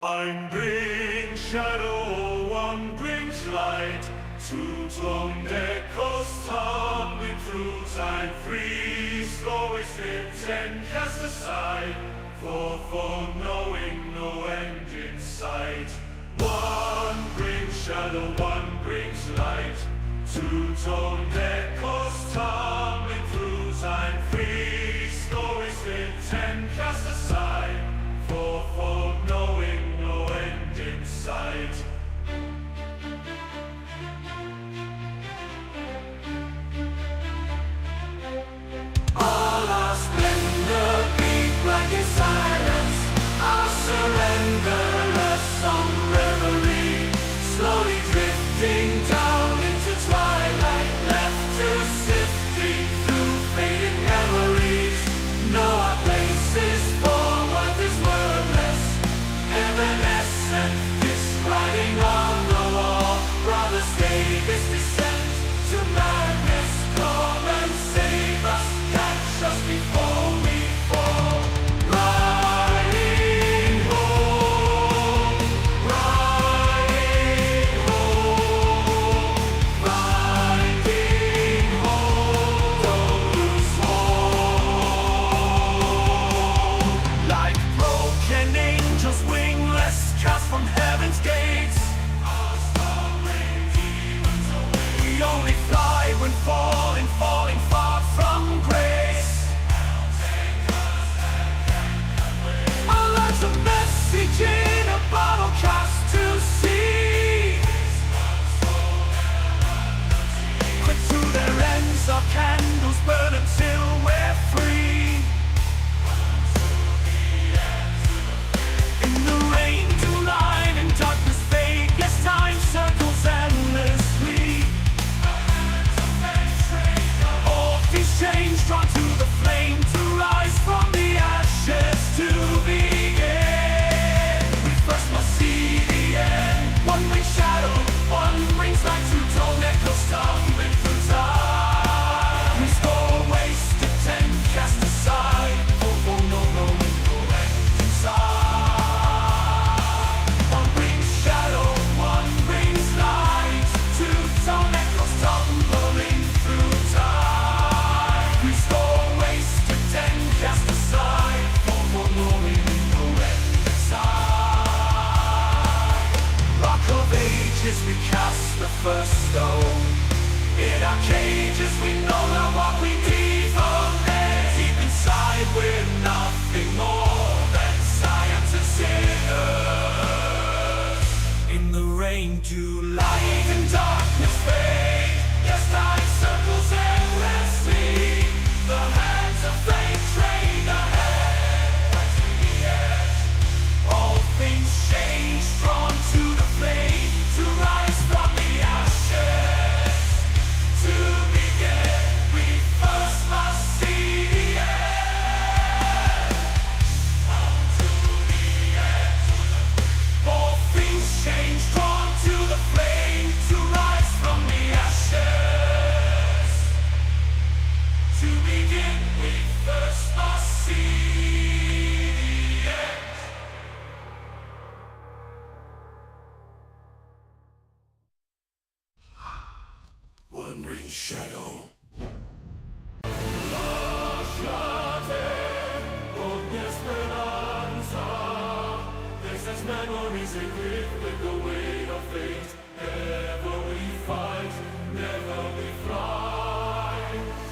Ein brings shadow, one brings light. Two-toned echoes tumbling through time. Three stories fit and cast aside. For knowing no end in sight. One brings shadow, one brings light. Two-toned echoes tumbling through time. Three stories fit and cast aside. For knowing no end in sight. All our splendor be black in silence. Our surrenderless song reverie, slowly drifting down into twilight, left to sifting through fading memories. Know our places for what is wordless, evanescent, this writing on the wall. Brothers, stay this descent to madness. Come and save us, catch us before we fall. Riding home, riding home, riding home. Don't lose hope. Like broken angels, wingless, cast from heaven's gates. Our soaring demons away. We only fly when falling, falling far from grace. Our lives a message in a bottle cast to sea. Quick to their ends, our candles burn until we're free. In the rain, to line and darkness fade. Yes, time circles endlessly. All things change, drawn to the flame, to rise from the ashes, to begin. We first must see the end. One brings shadow, one brings light. Two-tone echoes tumbling through time. Restore wasted, ten cast aside. Oh, no end inside. One brings shadow, one brings light. Two-tone echoes tumbling through time. Restore wasted, ten cast aside. Oh, no end inside. Rock of ages, we cast the first stone. In our cages, we know not what we need from there. Deep inside, we're nothing more than science and sinners. In the rain, to light and darkness fade. Yes, time circles endlessly. The hands of fate train ahead, right to the edge. All things change, drawn to the flame, to rise from the ashes. To begin, we first must see the end. Come to the edge. All things change, drawn to the flame, to rise from the ashes. To begin, we first must see the end. One brings shadow. Lasciate ogni speranza. This is memories equipped with the weight of fate. Never we fight, never we fly.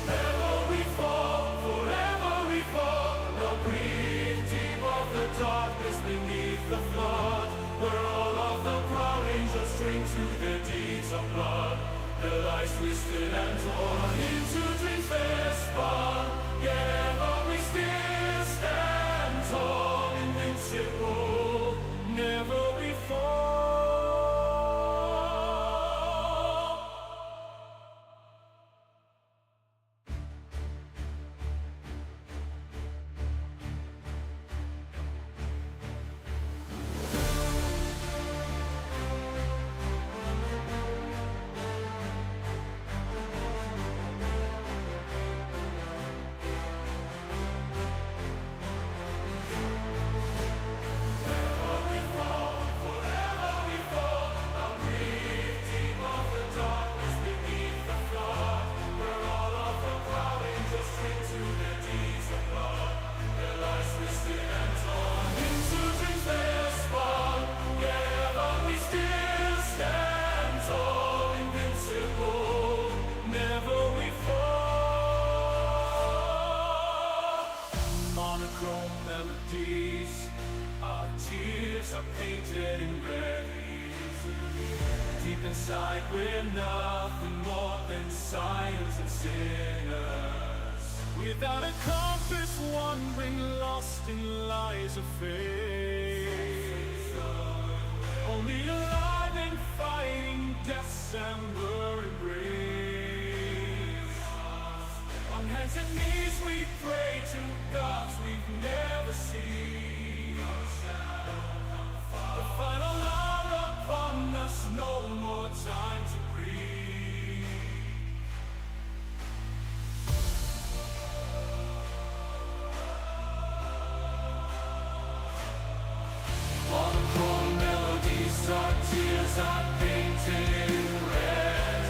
Never we fall, forever we fall. Now breathe deep of the darkness beneath the flood, where all of the proud angels string to their deeds of blood. Their lives twisted and torn into dreams they're spun. Yet but we still stand tall, invincible. Never we fall. monochrome melodies. Our tears are painted in red. Deep inside we're nothing more than sighers and sinners, without a compass, wandering lost in lies of faith. Only alive and fighting December embrace. On hands and knees we pray to gods we've never seen. The final hour upon us, no more time to breathe. Monochrome melodies, our tears are painted in red.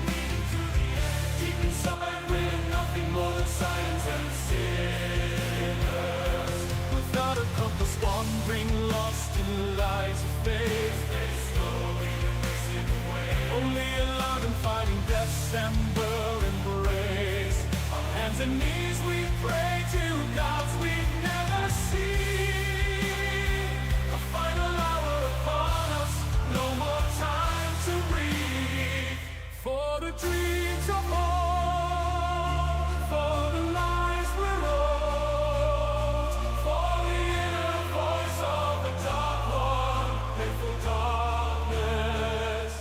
Leading to the end. Deep inside we're nothing more than silence and sinners, without a compass, wandering lost in lies of faith. Only alive and fighting December embrace. On hands and knees we pray to gods we've never seen. A final hour upon us, no more time to breathe. For the dreams are born, for the lies we're owed, for the inner voice of the dark one, painful darkness.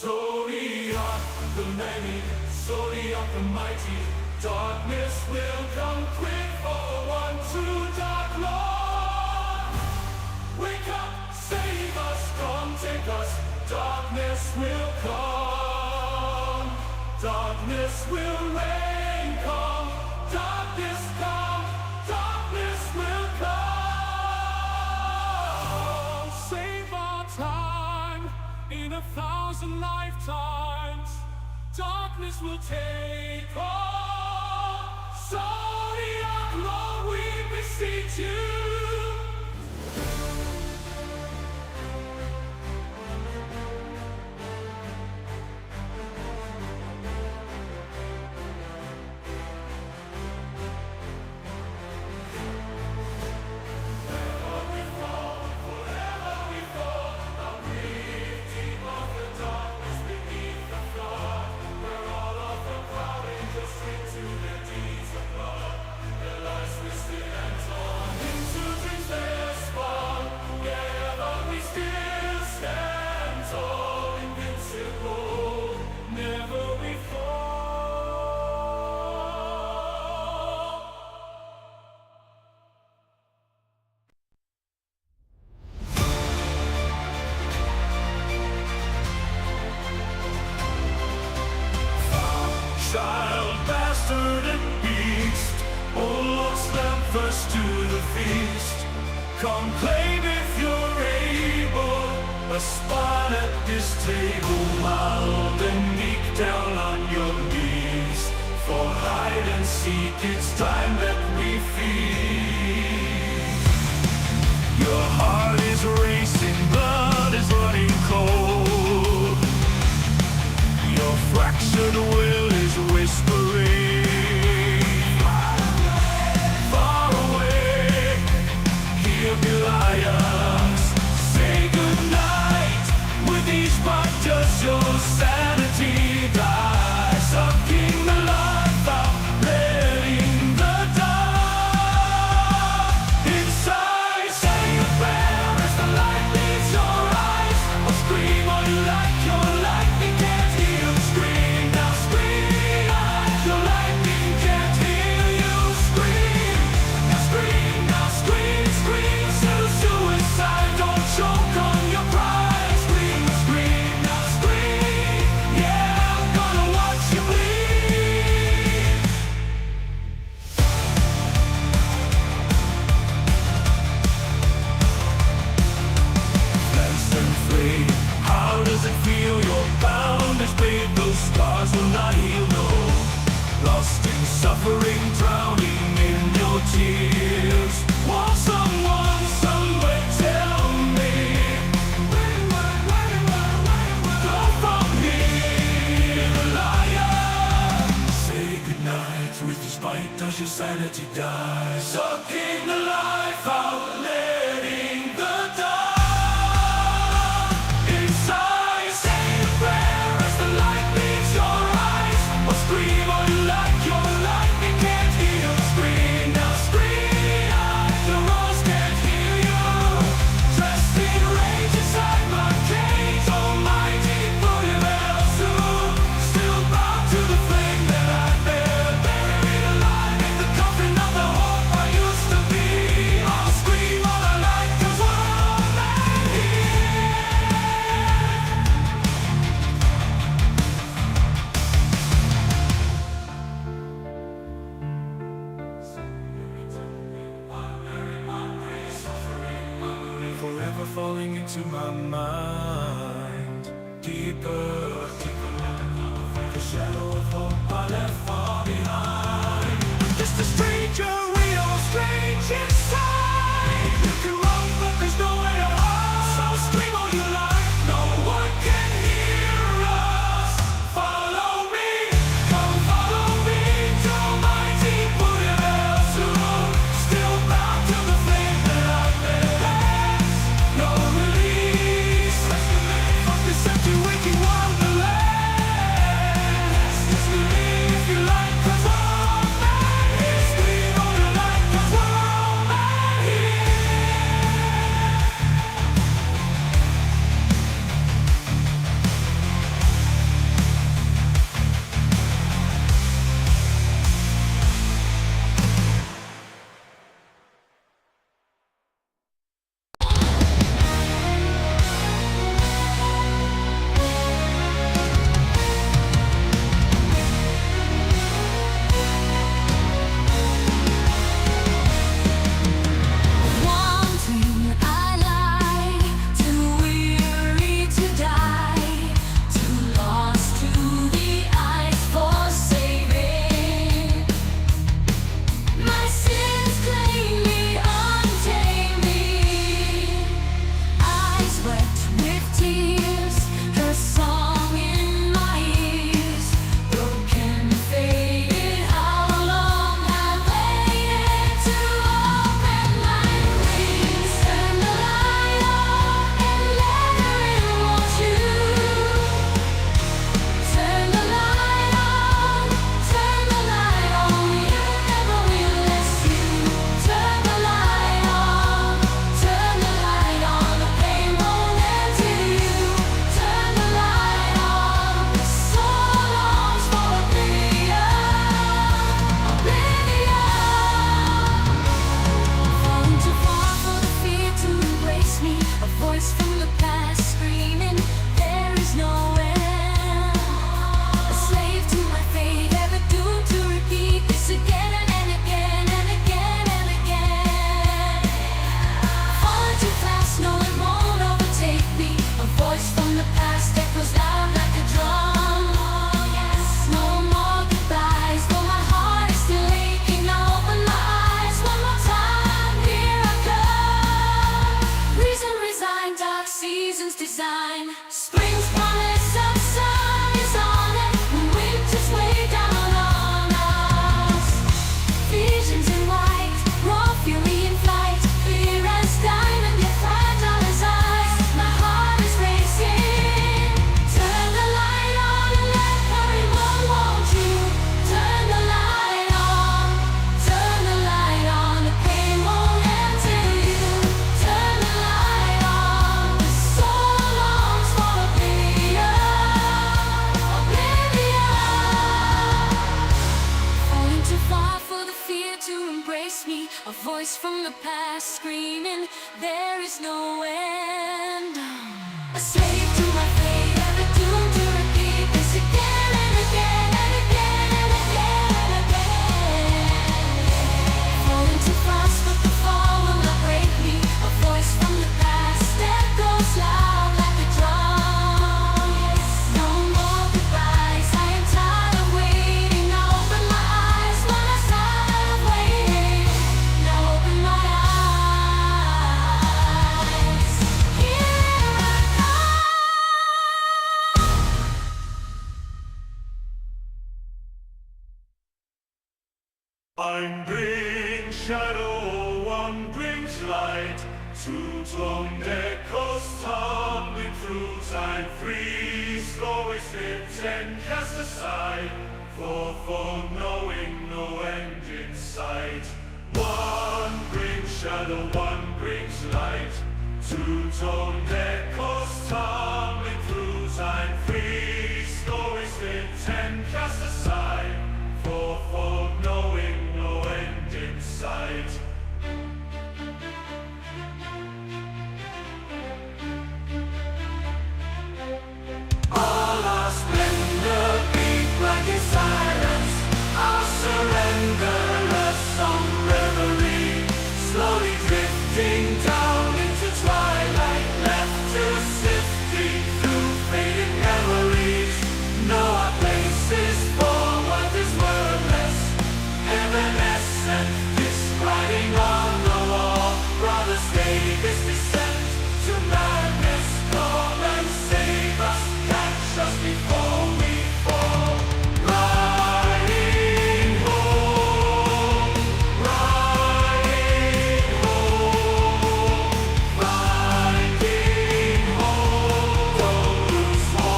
Zodiac the many, Zodiac the mighty, darkness will come quick for one true dark Lord. Wake up, save us, come take us, darkness will come, darkness will reign, come, darkness come, darkness will come. Save our time in 1,000 lifetimes, darkness will take all. Zodiac Lord, we beseech you. Child, bastard, and beast, O Lord's lamb, first to the feast. Come claim if you're able a spot at this table, mild and meek, down on your knees. For hide and seek, it's time that we feed. Your heart is racing, blood is running cold. Your fractured will is whispering, far away. Hear me, lions, say goodnight. With each part does your sanity die, sucking the life out, letting the dark inside. Say a prayer as the light leaves your eyes, or scream all you like, your lightning can't hear you scream. Now scream, your lightning can't hear you scream. Now scream, now scream, scream, still suicide, don't choke on your pride. Scream, scream, now scream, yeah, I'm gonna watch you bleed. Fenced and free, how does it feel? You're bound as blade, those scars will not heal, no. Lost in suffering, drowning in your tears. Want someone, somewhere, tell me. Go from here, liar. Say goodnight. night. With each bite does your sanity die. Sucking the life out, letting the dark inside. Say a prayer as the light leaves your eyes. Or scream all you like, your lightning can't hear you scream. Now scream out, the rose can't hear you. Dressed in rage inside my cage, almighty Buddha-Belsu. Still bound to the flame that I bear, buried alive in the coffin of the hope I used to be. I'll scream all I like, 'cause we're all mad here. Forever falling into my mind, deeper, deeper, the shadow of hope I left far behind. Just a stranger, we all strange inside. You can run, but there's nowhere to hide. So scream all you like, no one can hear us. Follow me, come follow me to mighty Buddha-Belsu. Still bound to the flame that I bear. No release from this empty waking wonderland. Just believe if you like, 'cause we're all mad here. Scream all you like, 'cause we're all mad here. Wanting I lie, too weary to die, too lost to the eyes for saving. My sins claim me, untamed me. Eyes wet with tears, her song in my ears. Broken, faded, how long I waited to open my wings. Turn the light on and let her in, won't you? Turn the light on, turn the light on. You never will, less you. Turn the light on, turn the light on. The pain won't end till you turn the light on. The soul longs for oblivion, oblivion. Falling too far for the fear to embrace me. A voice from the past screaming, there is no end. A slave to my fate, ever doomed to repeat this again and again and again and again. Falling too fast, no it won't overtake me. A voice from the past echoes loud like a drum. No more goodbyes, though my heart is still aching. Now open my eyes one more time, here I come. Reason resigned, dark seasons design. Spring's promise of sun is on it, when winter's way down on us. Visions in white, raw fury in flight. Clear as diamond, yet fragile as ice. My heart is racing. Turn the light on and let her in, won't you? Turn the light on, turn the light on. The pain won't end till you turn the light on. The soul longs for oblivion, oblivion. Falling too far for the fear to embrace me. A voice from the past screaming, there is no end. A slave to my fate, ever doomed to repeat this again and again and again and again and again. Falling too fast, but the fall will not break me. A voice from the past echoes loud like a drum. No more goodbyes, I am tired of waiting. Now open my eyes, one last time of waiting. Now open my eyes. Here I come. Ein brings shadow, one brings light. Two-tone echoes tumbling through time. Three stories hit and cast aside. For knowing no end in sight. One brings shadow, one brings light. Two-tone echoes tumbling through time. Three stories hit and cast aside. For knowing no end in sight. All our splendor be black in silence. Our surrenderless song reverie, slowly drifting down into twilight, left to sifting through fading memories. Know our places for what is wordless, evanescent, describing on the wall. Brothers, take this descent to madness. Come and save us, catch us before we fall. Riding home, riding home, riding home. Don't lose hope.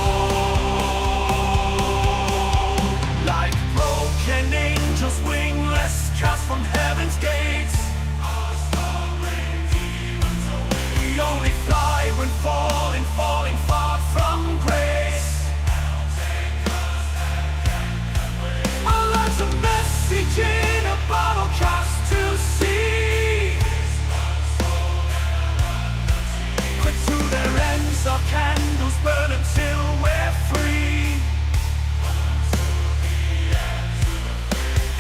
Like broken angels, wingless, cast from heaven's gates. Our sovereign demons away. We only fly when falling, falling far from grace. Our lives a message in a bottle cast to sea. Quick to their ends, our candles burn until we're free.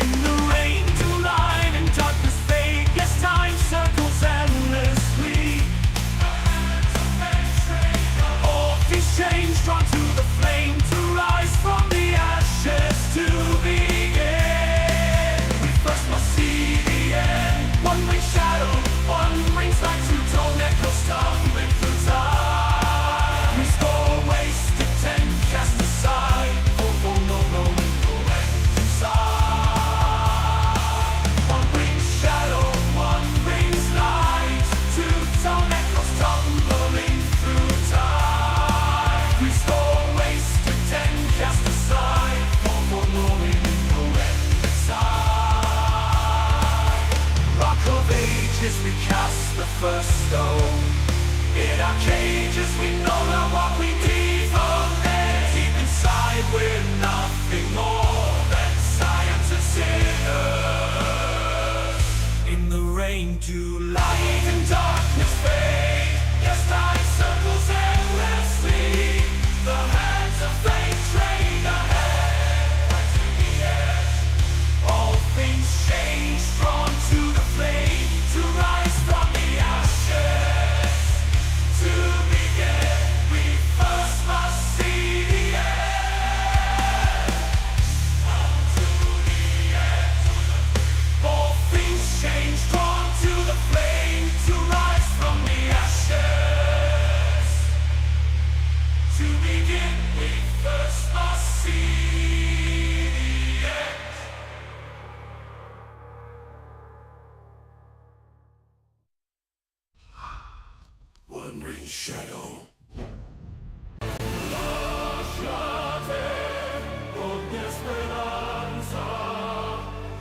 In the rain, to line and darkness fade. Yes, time circles endlessly. All these chains drawn to the flame, to rise from the ashes, to begin. We first must see the end. One brings shadow, one brings light. Two-tone echoes tumbling through time. Restore wasted ten, cast aside. For no end inside. One brings shadow, one brings light. Two-tone echoes tumbling through time. Restore wasted ten, cast aside. For knowing no end inside. Rock of ages, we cast the first stone. In our cages, we know not what we need from there. Deep inside, we're nothing more than science and sinners. In the rain, to light and darkness fade. Yes, time circles endlessly. The hands of fate train ahead, right to the edge. All things change, drawn to the flame, to rise from the ashes. To begin, we first must see the end. On to the end. All things change, drawn to the flame, to rise from the ashes. To begin, we first must see the end. One brings shadow.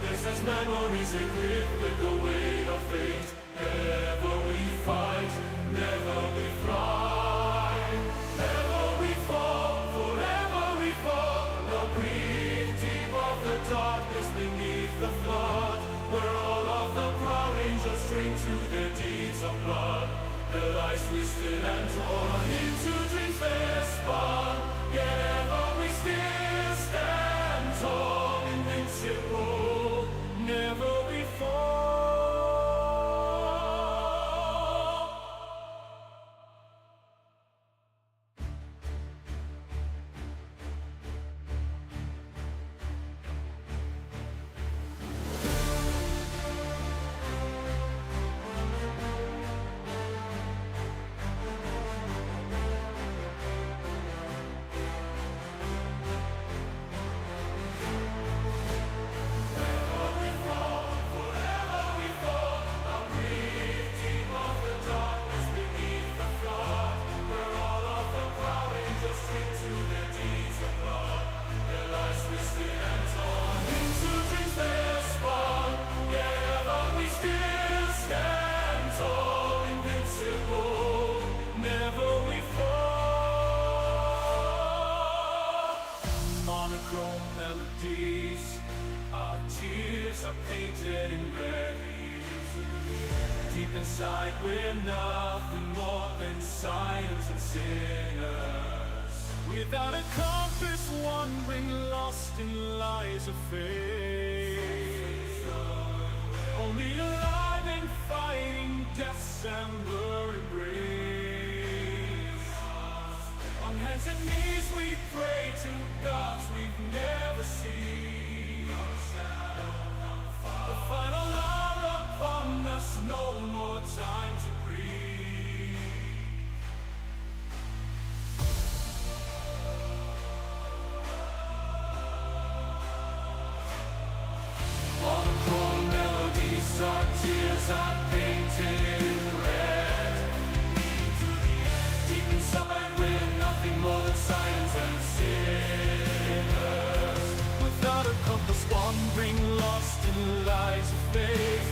This is memories equipped with the weight of fate. Never we fight, never we thrive. Never we fall, forever we fall. No breathe deep of the darkness beneath the flood, where all of the proud angels drink to their deeds of blood. The lies twisted and torn into dreams they're spun. Yet ever we still stand tall, invincible. Never we fall. painted in red. Deep inside we're nothing more than science and sinners, without a compass, wandering lost in lies of faith. Only alive and fighting death's amber embrace. On hands and knees we pray to gods we've never seen. The final hour upon us, no more time to breathe. All the core melodies are tears are painted in red. Deep inside we're nothing more than science and sinners, without a compass, wandering lost in lies of faith.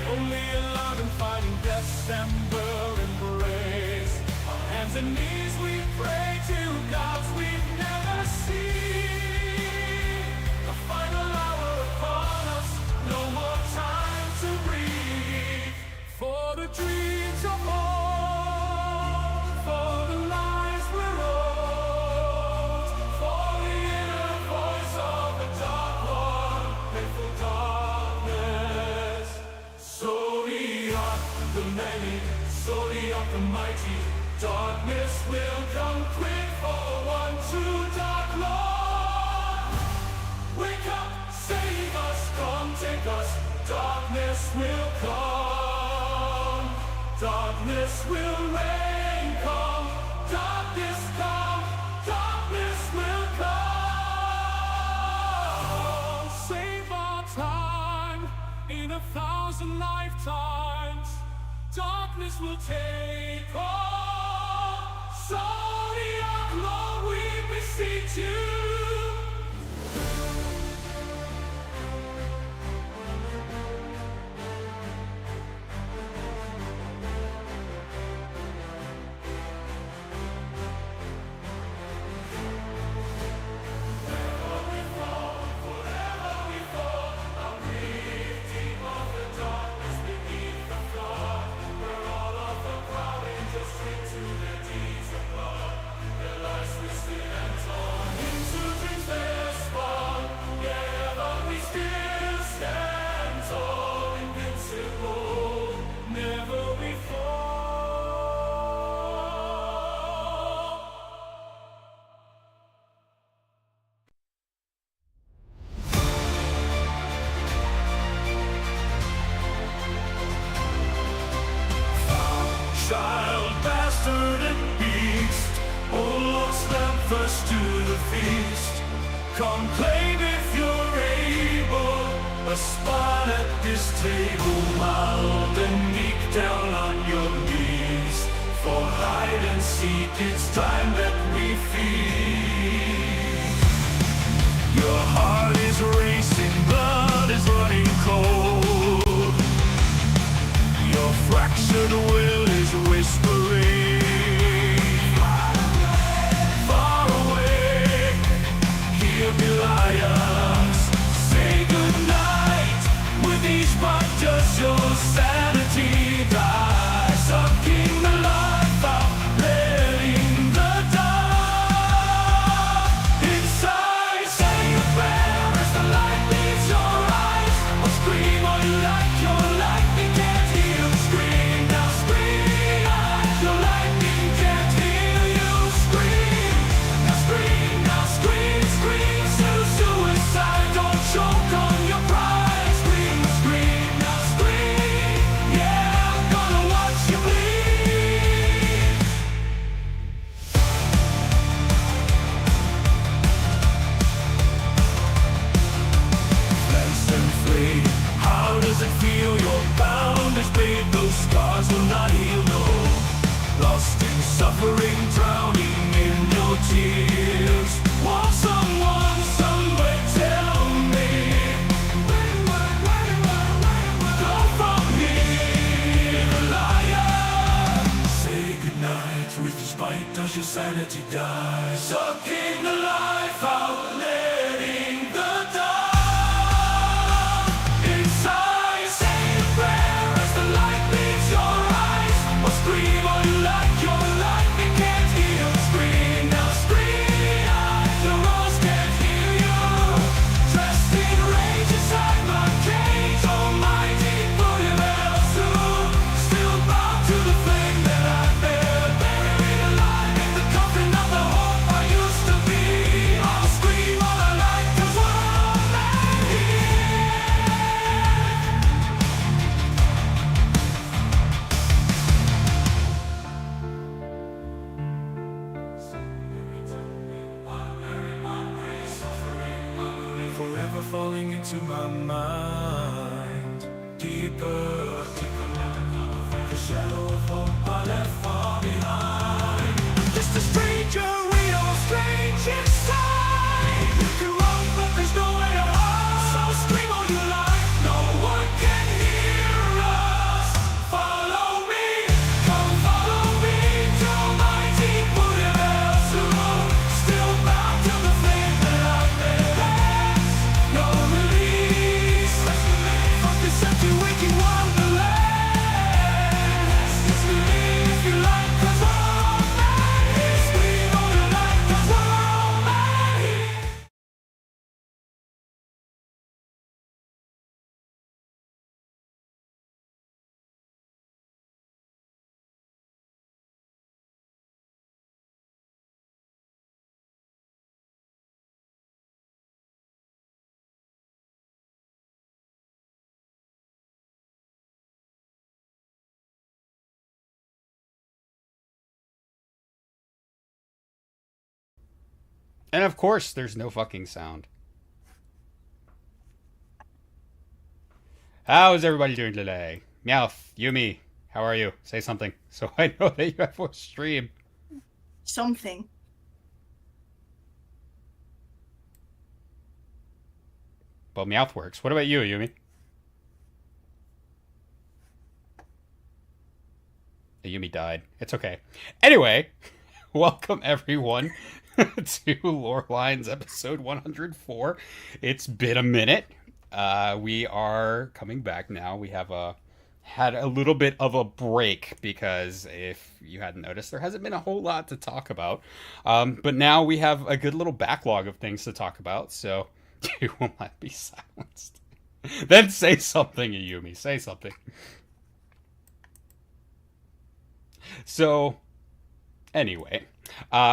Only alive and fighting death's amber embrace. On hands and knees we pray to gods we've never seen. The final hour upon us, no more time to breathe. For the dreams of all, for the lies we're owed, for the inner voice of the dark one, painful darkness. Slowly up the many, slowly up the mighty. Darkness will come quick for one true dark Lord. Wake up, save us, come take us. Darkness will come, darkness will reign. Come, darkness come, darkness will come. Save our time in 1,000 lifetimes. Darkness will take all. Zodiac Lord, we beseech you. Child, bastard, and beast, oh, lost them first to the feast. Come claim if you're able a spot at this table, mild and meek, down on your knees. For hide and seek, it's time that we feed. Your heart is racing, blood is running cold. Your fractured will is whispering. Far away, here be lions. Say goodnight, with each part does your sanity die. Sucking the life out, letting the dark inside. Say a prayer as the light leaves your eyes. Or scream all you like, your lightning can't heal. Scream now, scream. Your lightning can't heal you. Scream now, scream now, scream, scream to suicide. Don't choke on your pride. Scream, scream now, scream. Yeah, I'm gonna watch you bleed. Fence and flee. How does it feel? You're bound as blade. Those scars will not heal, no. Lost in suffering, drowning in your tears. Want someone somewhere, tell me. Go from here, liar. Say goodnight, with this bite does your sanity die. Sucking the life out, letting the dark falling into my mind. Deeper, the shadow of hope I left far behind. Just a stranger, we all strange inside. You can run, but there's nowhere to hide. So scream all you like, no one can hear us. Follow me, come follow me to my deep wooded road. Still bound to the flame that I've made. No release from this empty waking wonderland. It's me if you like, 'cause we're all mad here. Scream all you like, 'cause we're all mad here. And of course, there's no fucking sound. How's everybody doing today? Meowth, Yumi, how are you? Say something so I know that you have a stream. Something. Well, Meowth works. What about you, Yumi? Yumi died. It's okay. Anyway, welcome everyone to Lore Lines episode 104. It's been a minute. We are coming back now. We have had a little bit of a break because if you hadn't noticed, there hasn't been a whole lot to talk about. But now we have a good little backlog of things to talk about, so you will not be silenced. Then say something, Yumi. Say something. So, anyway,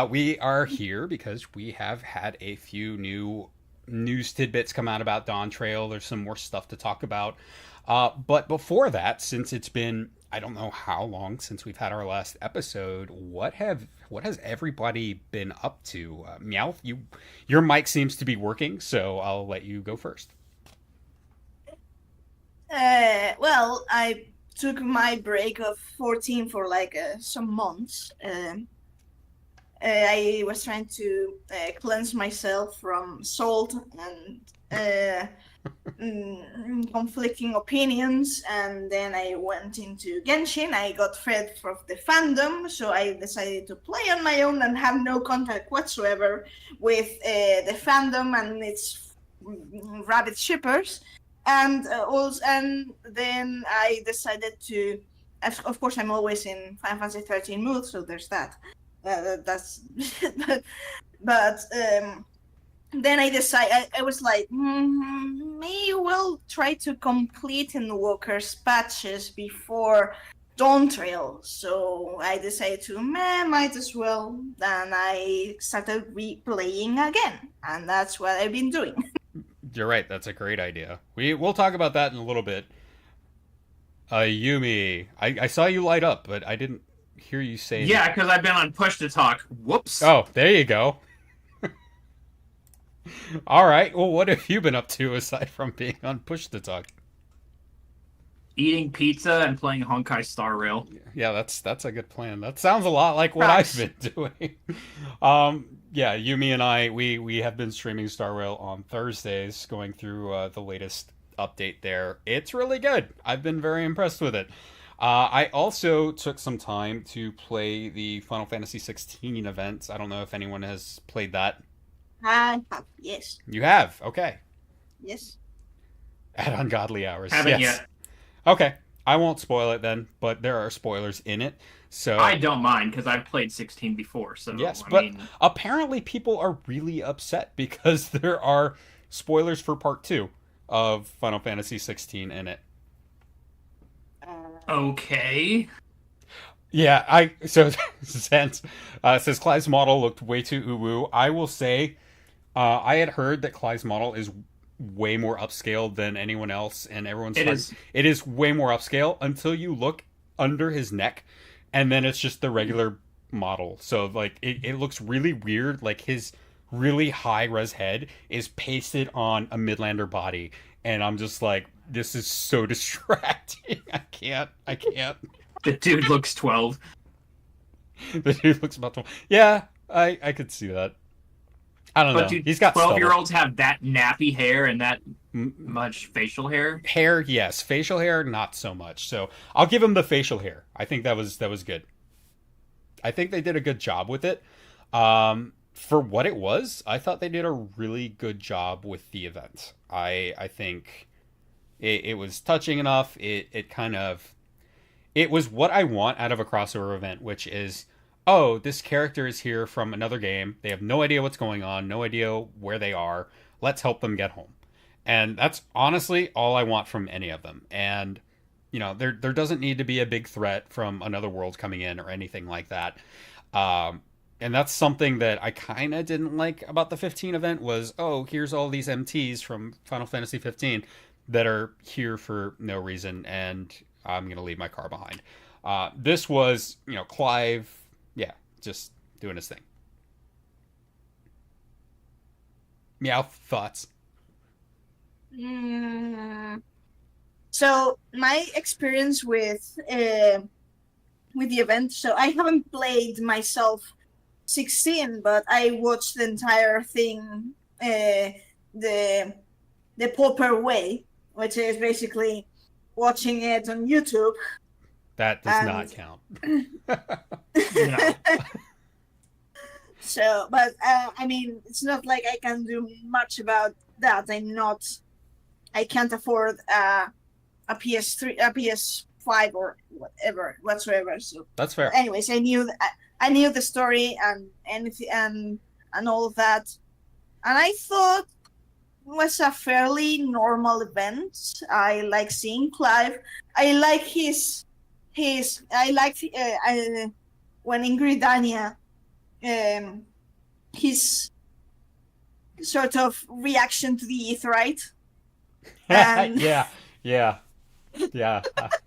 we are here because we have had a few new news tidbits come out about Dawntrail. There's some more stuff to talk about. But before that, since it's been, I don't know how long since we've had our last episode, what has everybody been up to? Meowth, your mic seems to be working, so I'll let you go first. Well, I took my break of 14 for like some months. I was trying to cleanse myself from salt and conflicting opinions, and then I went into Genshin. I got fed from the fandom, so I decided to play on my own and have no contact whatsoever with the fandom and its rabbit shippers. And then I decided to, of course, I'm always in Final Fantasy 13 mood, so there's that. That's but then I decided I was like, maybe we'll try to complete Invoker's patches before Dawntrail. So I decided to might as well, and I started replaying again, and that's what I've been doing. You're right. That's a great idea. We'll talk about that in a little bit. Yumi, I saw you light up, but I didn't hear you say. Yeah, because I've been on push to talk. Whoops. Oh, there you go. All right. Well, what have you been up to aside from being on push to talk? Eating pizza and playing Honkai Star Rail. Yeah, that's a good plan. That sounds a lot like what I've been doing. Yeah, Yumi and I, we have been streaming Star Rail on Thursdays, going through the latest update there. It's really good. I've been very impressed with it. I also took some time to play the Final Fantasy 16 events. I don't know if anyone has played that. I have, yes. You have? Okay. Yes. At ungodly hours. Haven't yes. yet. Okay. I won't spoil it then, but there are spoilers in it. So I don't mind because I've played 16 before. So yes, I but mean, apparently people are really upset because there are spoilers for part 2 of Final Fantasy 16 in it. okay. Yeah, so since says Clive's model looked way too uwu. I will say, I had heard that Clive's model is way more upscale than anyone else, and everyone's it is way more upscale until you look under his neck, and then it's just the regular model. So like it looks really weird. Like his really high res head is pasted on a Midlander body, and I'm just like, this is so distracting. I can't. The dude looks 12. The dude looks about 12. Yeah, I could see that. I don't know. But do He's got 12-year-olds have that nappy hair and that stubble. much facial hair? Hair, yes. Facial hair, not so much. So I'll give him the facial hair. I think that was good. I think they did a good job with it. For what it was, I thought they did a really good job with the event. I think it was touching enough. It was what I want out of a crossover event, which is, oh, this character is here from another game. They have no idea what's going on, no idea where they are. Let's help them get home. And that's honestly all I want from any of them. And, there doesn't need to be a big threat from another world coming in or anything like that. And that's something that I kind of didn't like about the 15 event was, oh, here's all these MTs from Final Fantasy 15 that are here for no reason, and I'm going to leave my car behind. This was, Clive, yeah, just doing his thing. Meow, thoughts? So my experience with the event, so I haven't played myself 16, but I watched the entire thing the proper way, which is basically watching it on YouTube. That does not count. No. So, but I mean, it's not like I can do much about that. I can't afford a PS3, a PS5 or whatsoever. So That's fair. anyways, I knew the story and all of that, and I thought it was a fairly normal event. I like seeing Clive. I like when Ingrid Dania, his sort of reaction to the Aetheryte. yeah.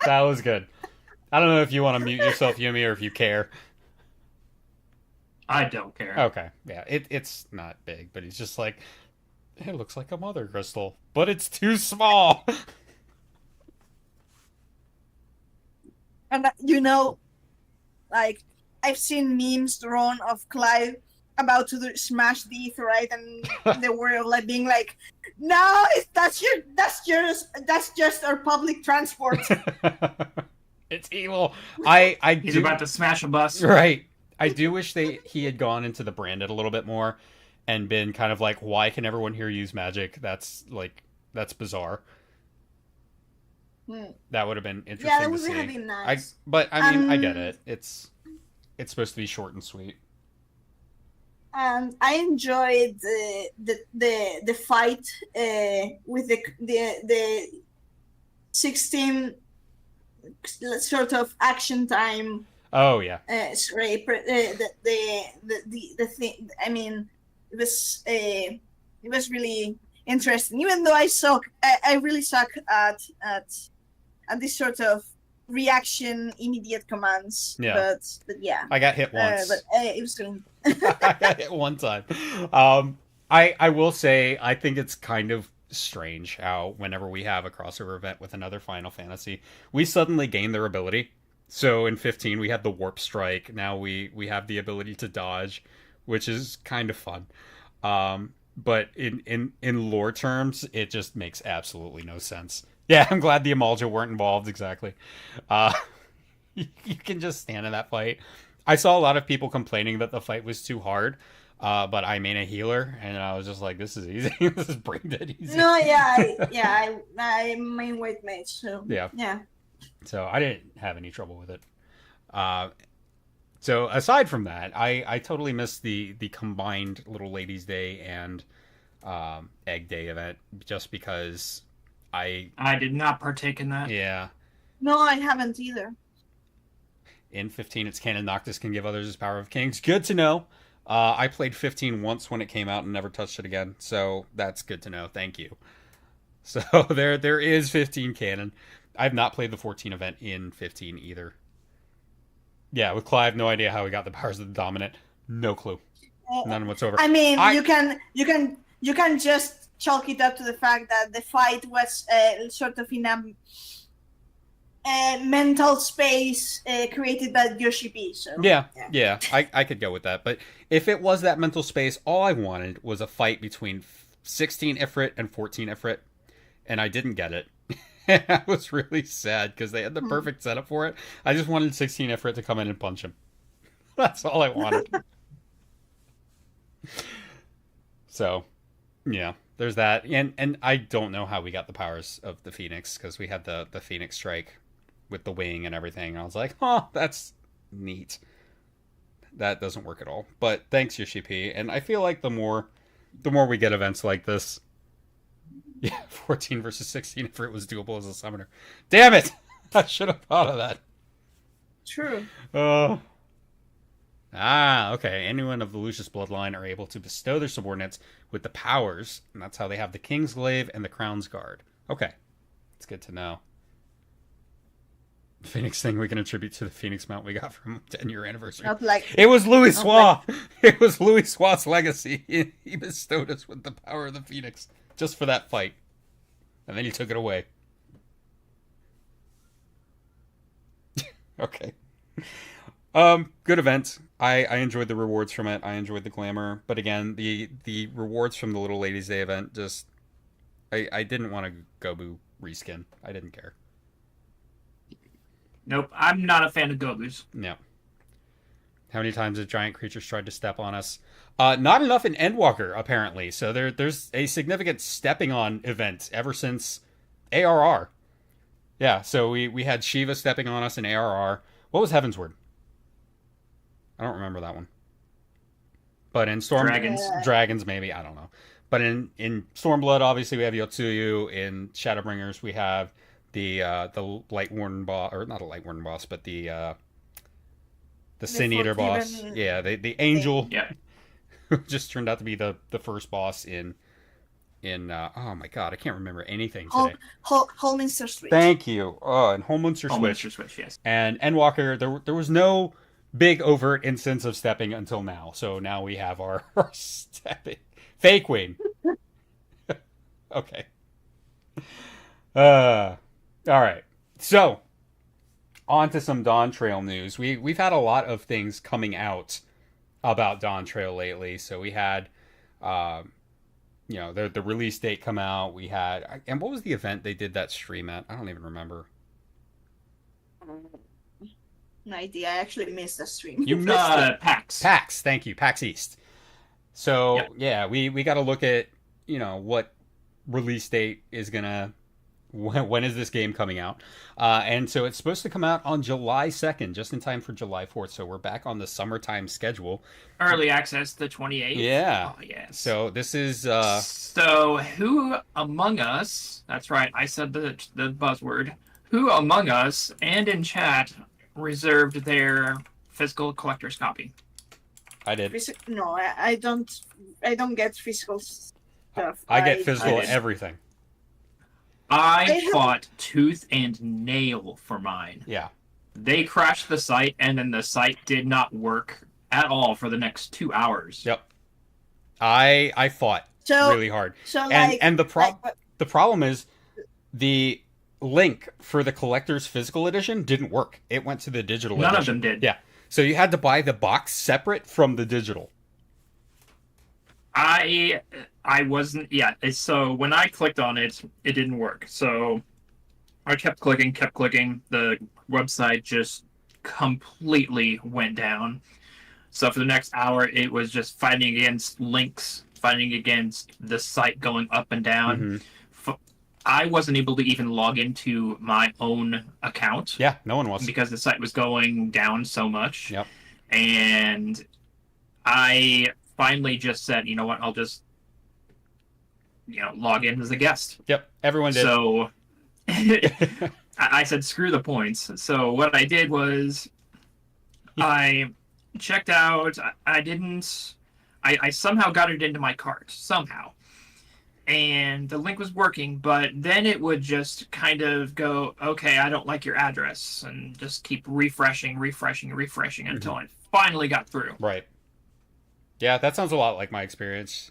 That was good. I don't know if you want to mute yourself, Yumi, or if you care. I don't care. Okay, yeah, it's not big, but he's just like, it looks like a mother crystal, but it's too small. And like, I've seen memes drawn of Clive about to smash the Aetheryte, and they were like being like, "No, that's just our public transport." It's evil. I He's do, about to smash a bus. right. I do wish he had gone into the branded a little bit more, and been kind of like, why can everyone here use magic? That's bizarre. That would have been interesting Yeah, that to would see. have been nice. But I mean, I get it. It's supposed to be short and sweet. And I enjoyed the fight with the 16 sort of action time. Oh yeah. Sorry, the thing. I mean, it was really interesting. Even though I really suck at this sort of reaction, immediate commands. Yeah. But yeah. I got hit once. But it was good. I got hit one time. I will say I think it's kind of strange how whenever we have a crossover event with another Final Fantasy, we suddenly gain their ability. So in 15 we had the warp strike. Now we have the ability to dodge, which is kind of fun. But in lore terms, it just makes absolutely no sense. Yeah, I'm glad the Amalja weren't involved, exactly. You can just stand in that fight. I saw a lot of people complaining that the fight was too hard, but I main a healer, and I was just like, this is easy. This is brain dead easy. No, I main weight mage, so yeah. So I didn't have any trouble with it. So aside from that, I totally missed the combined Little Ladies Day and Egg Day event just because I did not partake in that. Yeah. No, I haven't either. In 15, it's canon Noctis can give others his power of kings. Good to know. I played 15 once when it came out and never touched it again, so that's good to know. Thank you. So there is 15 canon. I've not played the 14 event in 15 either. Yeah, with Clive, no idea how he got the powers of the dominant. No clue. None whatsoever. I mean, you can just chalk it up to the fact that the fight was sort of in a mental space created by Yoshi P. So Yeah, I could go with that. But if it was that mental space, all I wanted was a fight between 16 Ifrit and 14 Ifrit, and I didn't get it. And I was really sad because they had the perfect setup for it. I just wanted 16 Ifrit to come in and punch him. That's all I wanted. So, yeah, there's that. And I don't know how we got the powers of the Phoenix, because we had the Phoenix Strike with the wing and everything. I was like, oh, that's neat. That doesn't work at all. But thanks, Yoshi P. And I feel like the more we get events like this, 14 versus 16 if it was doable as a summoner. Damn it! I should have thought of that. True. Okay. Anyone of the Lucius bloodline are able to bestow their subordinates with the powers, and that's how they have the King's Glaive and the Crown's Guard. Okay. It's good to know. Phoenix thing we can attribute to the Phoenix mount we got from 10-year anniversary. Not like It was Louis Sois. It was Louis Sois' legacy. He bestowed us with the power of the Phoenix just for that fight, and then he took it away. Okay. Good event. I enjoyed the rewards from it. I enjoyed the glamour, but again, the rewards from the Little Ladies Day event just I didn't want a Gobu reskin. I didn't care. Nope, I'm not a fan of Gobus. No. How many times have giant creatures tried to step on us? Not enough in Endwalker, apparently. So there's a significant stepping on event ever since ARR. Yeah, so we had Shiva stepping on us in ARR. What was Heavensward? I don't remember that one. But in Dragons maybe, I don't know. But in Stormblood, obviously we have Yotsuyu. In Shadowbringers, we have the Lightwarden boss, or not a Lightwarden boss, but the Sin Eater boss. Yeah, the Angel. Yeah. Who just turned out to be the first boss in oh my god, I can't remember anything today. Holminster Switch. Thank you. In Holminster Switch. Yes. And Endwalker, there was no big overt instance of stepping until now. So now we have our stepping. Fake Wing. Okay. All right. So, on to some Dawntrail news. We've had a lot of things coming out about Dawntrail lately. So we had the release date come out. We had, and what was the event they did that stream at? I don't even remember. No idea. I actually missed the stream. You missed it. PAX. PAX, thank you. PAX East. So, yeah, we got to look at, what release date is going to, when is this game coming out? And so it's supposed to come out on July 2nd, just in time for July 4th. So we're back on the summertime schedule. Early access the 28th. Yeah. Oh, yes. So this is... So who among us, that's right, I said the buzzword, who among us and in chat reserved their physical collector's copy? I did. No, I don't get physical stuff. I get physical everything. I fought tooth and nail for mine. Yeah. They crashed the site, and then the site did not work at all for the next 2 hours. Yep. I fought really hard. So and the problem is the link for the collector's physical edition didn't work. It went to the digital edition. None of them did. Yeah. So you had to buy the box separate from the digital. I wasn't, so when I clicked on it, it didn't work. So I kept clicking. The website just completely went down. So for the next hour, it was just fighting against links, fighting against the site going up and down. Mm-hmm. I wasn't able to even log into my own account. Yeah, no one was. Because the site was going down so much. Yep. And I finally just said, you know what, I'll just, log in as a guest. Yep, everyone did. So I said, screw the points. So what I did was I checked out. I somehow got it into my cart, somehow. And the link was working, but then it would just kind of go, okay, I don't like your address, and just keep refreshing until I finally got through. Right. Yeah, that sounds a lot like my experience.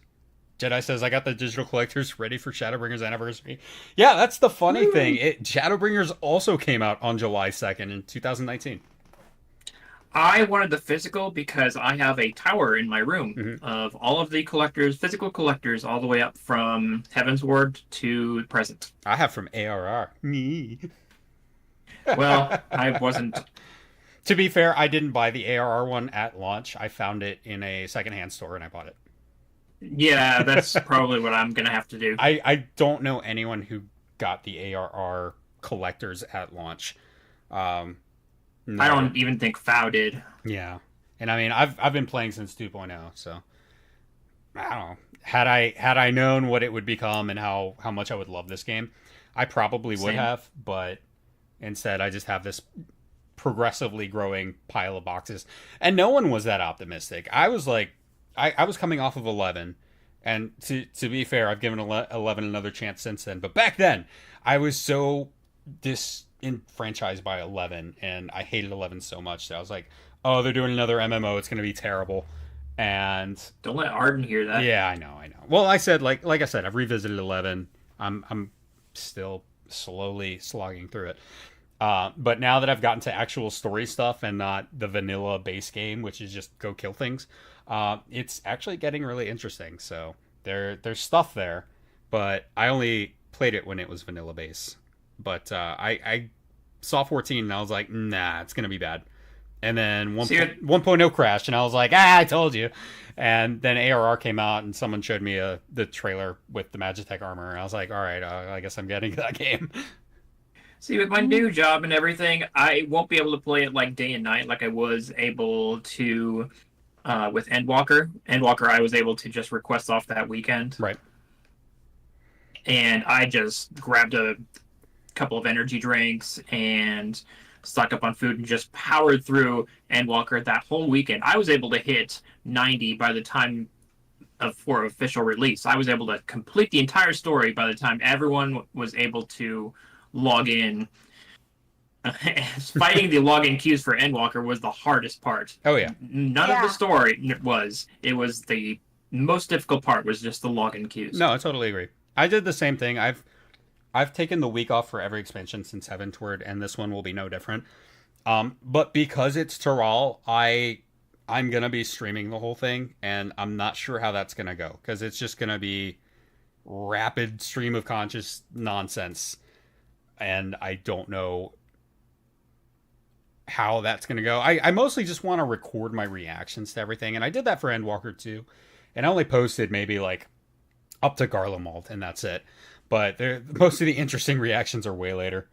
Jedi says, I got the digital collectors ready for Shadowbringers anniversary. Yeah, that's the funny thing. Shadowbringers also came out on July 2nd in 2019. I wanted the physical because I have a tower in my room of all of the collectors, physical collectors, all the way up from Heaven's Ward to present. I have from ARR. Me. Well, I wasn't. To be fair, I didn't buy the ARR one at launch. I found it in a secondhand store and I bought it. Yeah, that's probably what I'm going to have to do. I don't know anyone who got the ARR collectors at launch. No. I don't even think FAO did. Yeah. And I mean, I've been playing since 2.0, so I don't know. Had I known what it would become and how much I would love this game, I probably would Same. have, but instead I just have this progressively growing pile of boxes. And no one was that optimistic. I was like, I was coming off of 11, and to be fair, I've given 11 another chance since then. But back then, I was so disenfranchised by 11, and I hated 11 so much that I was like, oh, they're doing another MMO. It's going to be terrible. And Don't let Arden hear that. yeah, I know. Well, I said like I said, I've revisited 11. I'm still slowly slogging through it. But now that I've gotten to actual story stuff and not the vanilla base game, which is just go kill things, it's actually getting really interesting. So there's stuff there, but I only played it when it was vanilla base. But I saw 14 and I was like, nah, it's gonna be bad. And then 1.0 crashed, and I was like, I told you. And then ARR came out, and someone showed me the trailer with the Magitech armor, and I was like, all right, I guess I'm getting that game. See, with my new job and everything, I won't be able to play it like day and night like I was able to with Endwalker. Endwalker, I was able to just request off that weekend. Right. And I just grabbed a couple of energy drinks and stocked up on food and just powered through Endwalker that whole weekend. I was able to hit 90 by the time for official release. I was able to complete the entire story by the time everyone was able to log in. Fighting the login queues for Endwalker was the hardest part. Oh yeah. None of the story was. It was the most difficult part was just the login queues. No, I totally agree. I did the same thing. I've taken the week off for every expansion since Heavensward, and this one will be no different. But because it's Terral, I'm gonna be streaming the whole thing, and I'm not sure how that's gonna go because it's just gonna be rapid stream of conscious nonsense, and I don't know how that's gonna go. I mostly just want to record my reactions to everything, and I did that for Endwalker too, and I only posted maybe like up to Garlemald, and that's it. But most of the interesting reactions are way later.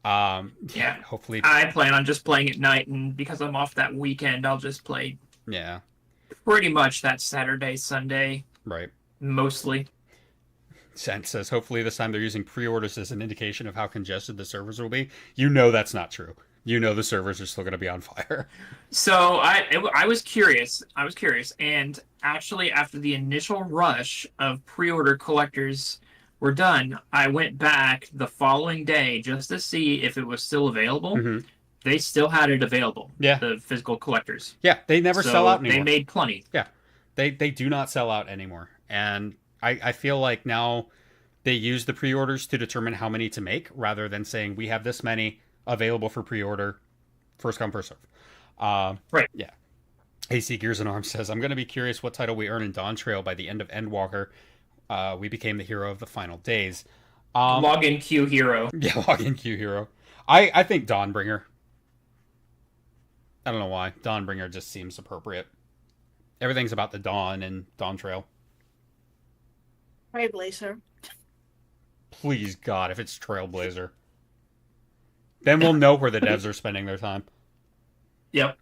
Yeah. Hopefully. I plan on just playing at night, and because I'm off that weekend, I'll just play Yeah. pretty much that Saturday, Sunday, Right. mostly. Sent says, hopefully this time they're using pre-orders as an indication of how congested the servers will be. You know that's not true. You know the servers are still going to be on fire. So I was curious. And actually, after the initial rush of pre-order collectors were done, I went back the following day just to see if it was still available. Mm-hmm. They still had it available. Yeah. The physical collectors. Yeah, they never sell out anymore. They made plenty. Yeah, they do not sell out anymore. And I feel like now they use the pre-orders to determine how many to make rather than saying we have this many available for pre-order, first come, first serve. Right. Yeah. AC Gears and Arms says, I'm going to be curious what title we earn in Dawntrail by the end of Endwalker. We became the hero of the final days. Login queue hero. Yeah, login queue hero. I think Dawnbringer. I don't know why. Dawnbringer just seems appropriate. Everything's about the Dawn and Dawntrail. Trailblazer. Please, God, if it's Trailblazer. Then we'll know where the devs are spending their time. Yep.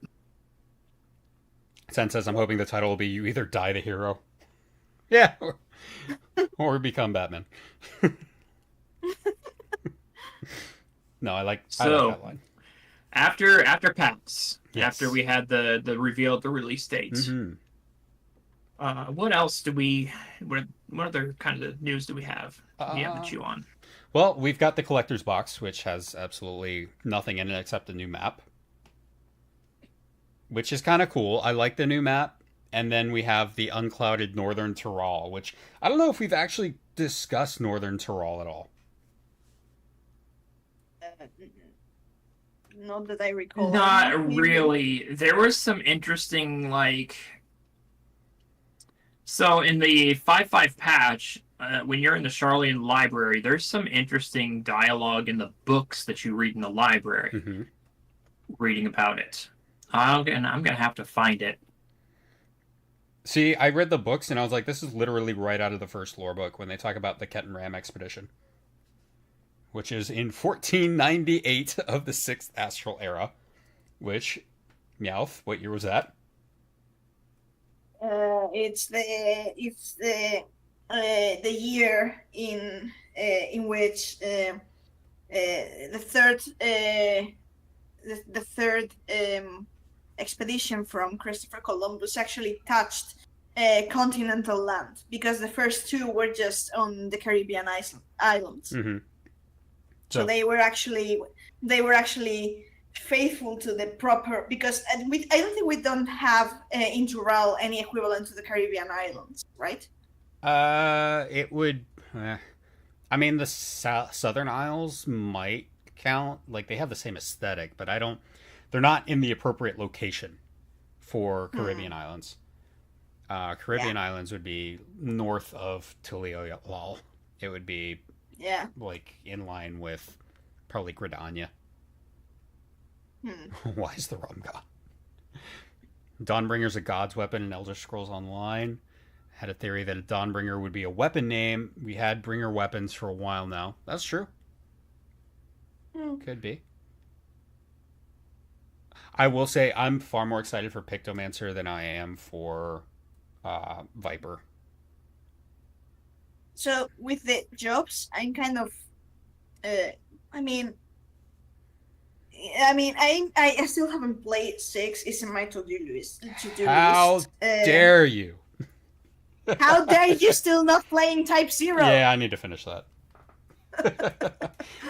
Sen says, I'm hoping the title will be You Either Die the Hero. Yeah. Or become Batman. No, I like that line. After PAX, Yes. after we had the reveal of the release dates, Mm-hmm. What else what other kind of news do we have to chew on? Well, we've got the collector's box, which has absolutely nothing in it except a new map. Which is kind of cool. I like the new map. And then we have the unclouded Northern Tyrol, which I don't know if we've actually discussed Northern Tyrol at all. Uh, not that I recall. Not really. There was some interesting, like... So in the 5.5 patch, when you're in the Charlian library, there's some interesting dialogue in the books that you read in the library, Mm-hmm. reading about it. I'm gonna have to find it. See, I read the books and I was like, this is literally right out of the first lore book when they talk about the Ketan Ram expedition, which is in 1498 of the 6th Astral Era, which, Meowth, what year was that? It's the year in which the third expedition from Christopher Columbus actually touched continental land, because the first two were just on the Caribbean islands. Mm-hmm. So they were actually faithful to the proper, because I don't think we don't have in Tural any equivalent to the Caribbean islands, right? It would. I mean, the Southern Isles might count. Like, they have the same aesthetic, but I don't. They're not in the appropriate location for Caribbean islands. Caribbean islands would be north of Tuliolal. It would be like in line with probably Gridania. Why is the rum gone? Dawnbringer's a god's weapon in Elder Scrolls Online. Had a theory that a Dawnbringer would be a weapon name. We had bringer weapons for a while now. That's true. Could be. I will say I'm far more excited for Pictomancer than I am for Viper. So with the jobs, I'm kind of, I still haven't played 6. It's in my to-do list. How dare you? How dare you still not playing Type 0? Yeah, I need to finish that.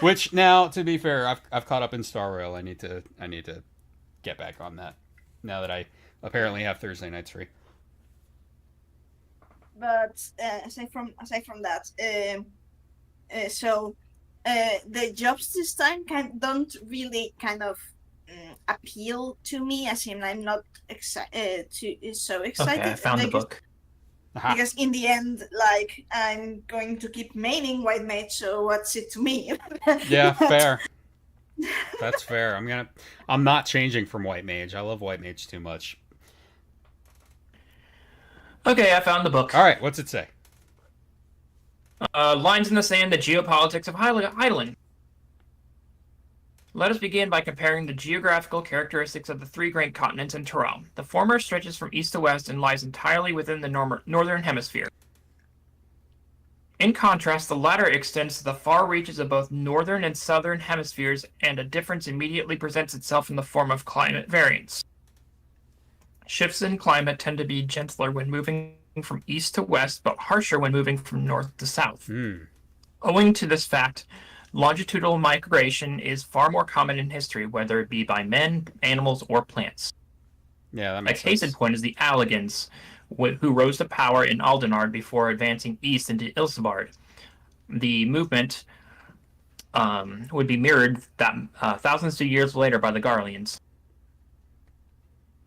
Which now, to be fair, I've caught up in Star Rail. I need to get back on that now that I apparently have Thursday nights free. But aside from that, the jobs this time don't really kind of appeal to me. As in, I'm not excited. Okay, I found the book. Because in the end, like, I'm going to keep maining White Mage, so what's it to me? Yeah, fair. That's fair. I'm not changing from White Mage. I love White Mage too much. Okay, I found the book. All right, what's it say? Lines in the Sand, the Geopolitics of Hydaelyn. Let us begin by comparing the geographical characteristics of the 3 great continents in Tyrell. The former stretches from east to west and lies entirely within the northern hemisphere. In contrast, the latter extends to the far reaches of both northern and southern hemispheres, and a difference immediately presents itself in the form of climate variance. Shifts in climate tend to be gentler when moving from east to west, but harsher when moving from north to south. Owing to this fact, longitudinal migration is far more common in history, whether it be by men, animals, or plants. Yeah, that makes sense. A case in point is the Allegans, who rose to power in Aldenard before advancing east into Ilsabard. The movement would be mirrored thousands of years later by the Garleans.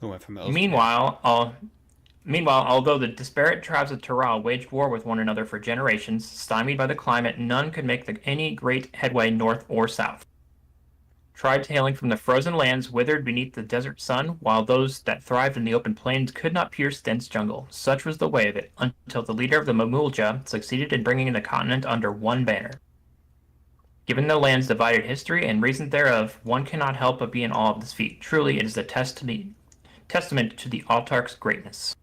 Who went from Meanwhile, although the disparate tribes of Tyrell waged war with one another for generations, stymied by the climate, none could make any great headway north or south. Tribes hailing from the frozen lands withered beneath the desert sun, while those that thrived in the open plains could not pierce dense jungle. Such was the way of it, until the leader of the Mamulja succeeded in bringing the continent under one banner. Given the land's divided history and reason thereof, one cannot help but be in awe of this feat. Truly, it is a testament to the Autarch's greatness.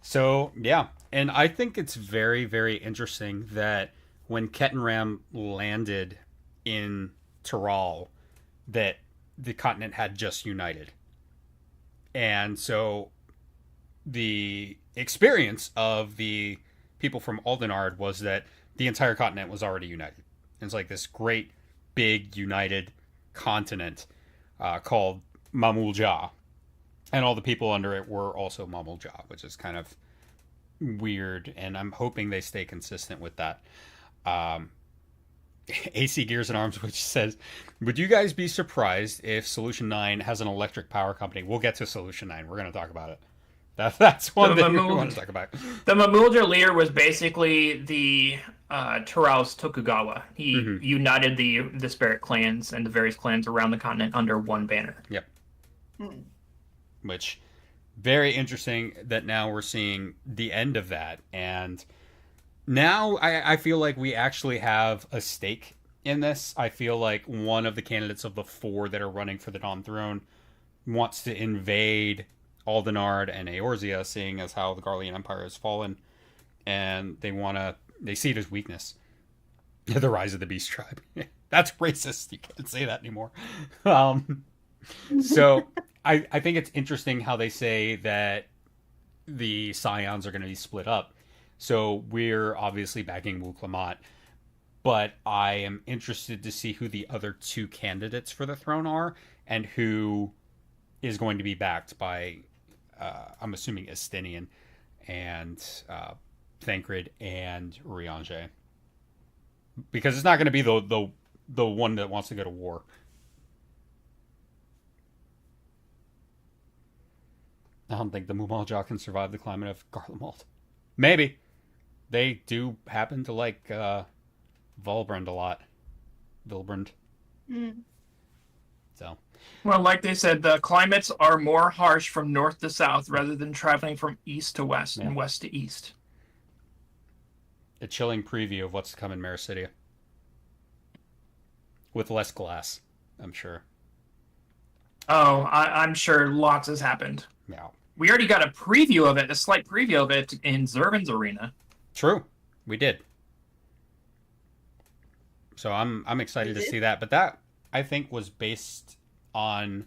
So, yeah. And I think it's very, very interesting that when Ketan Ram landed in Tyrol, that the continent had just united. And so the experience of the people from Aldenard was that the entire continent was already united. It's like this great, big, united continent called Mamulja. And all the people under it were also Mummel-Jaw, which is kind of weird, and I'm hoping they stay consistent with that. AC Gears and Arms, which says, would you guys be surprised if Solution 9 has an electric power company? We'll get to Solution 9. We're going to talk about it. That's one thing we want to talk about. The Mamoudra leader was basically the Tarao's Tokugawa. He united the disparate clans and the various clans around the continent under one banner. Yep. Which, very interesting that now we're seeing the end of that. And now I feel like we actually have a stake in this. I feel like one of the candidates of the 4 that are running for the Dawn Throne wants to invade Aldenard and Eorzea, seeing as how the Garlean Empire has fallen, and they see it as weakness. The rise of the Beast Tribe. That's racist. You can't say that anymore. So I think it's interesting how they say that the Scions are going to be split up. So we're obviously backing Wu Clement, but I am interested to see who the other 2 candidates for the throne are and who is going to be backed by, I'm assuming, Estinian and Thancred and Urianger. Because it's not going to be the one that wants to go to war. I don't think the Mummel-Jaw can survive the climate of Garlemald. Maybe. They do happen to like Volbrand a lot. Vilbrand. So. Well, like they said, the climates are more harsh from north to south rather than traveling from east to west and west to east. A chilling preview of what's to come in Mericidia. With less glass, I'm sure. Oh, I'm sure lots has happened. Yeah. We already got a preview of it, a slight preview of it in Zervan's arena. True. We did. So I'm excited to see that. But that, I think, was based on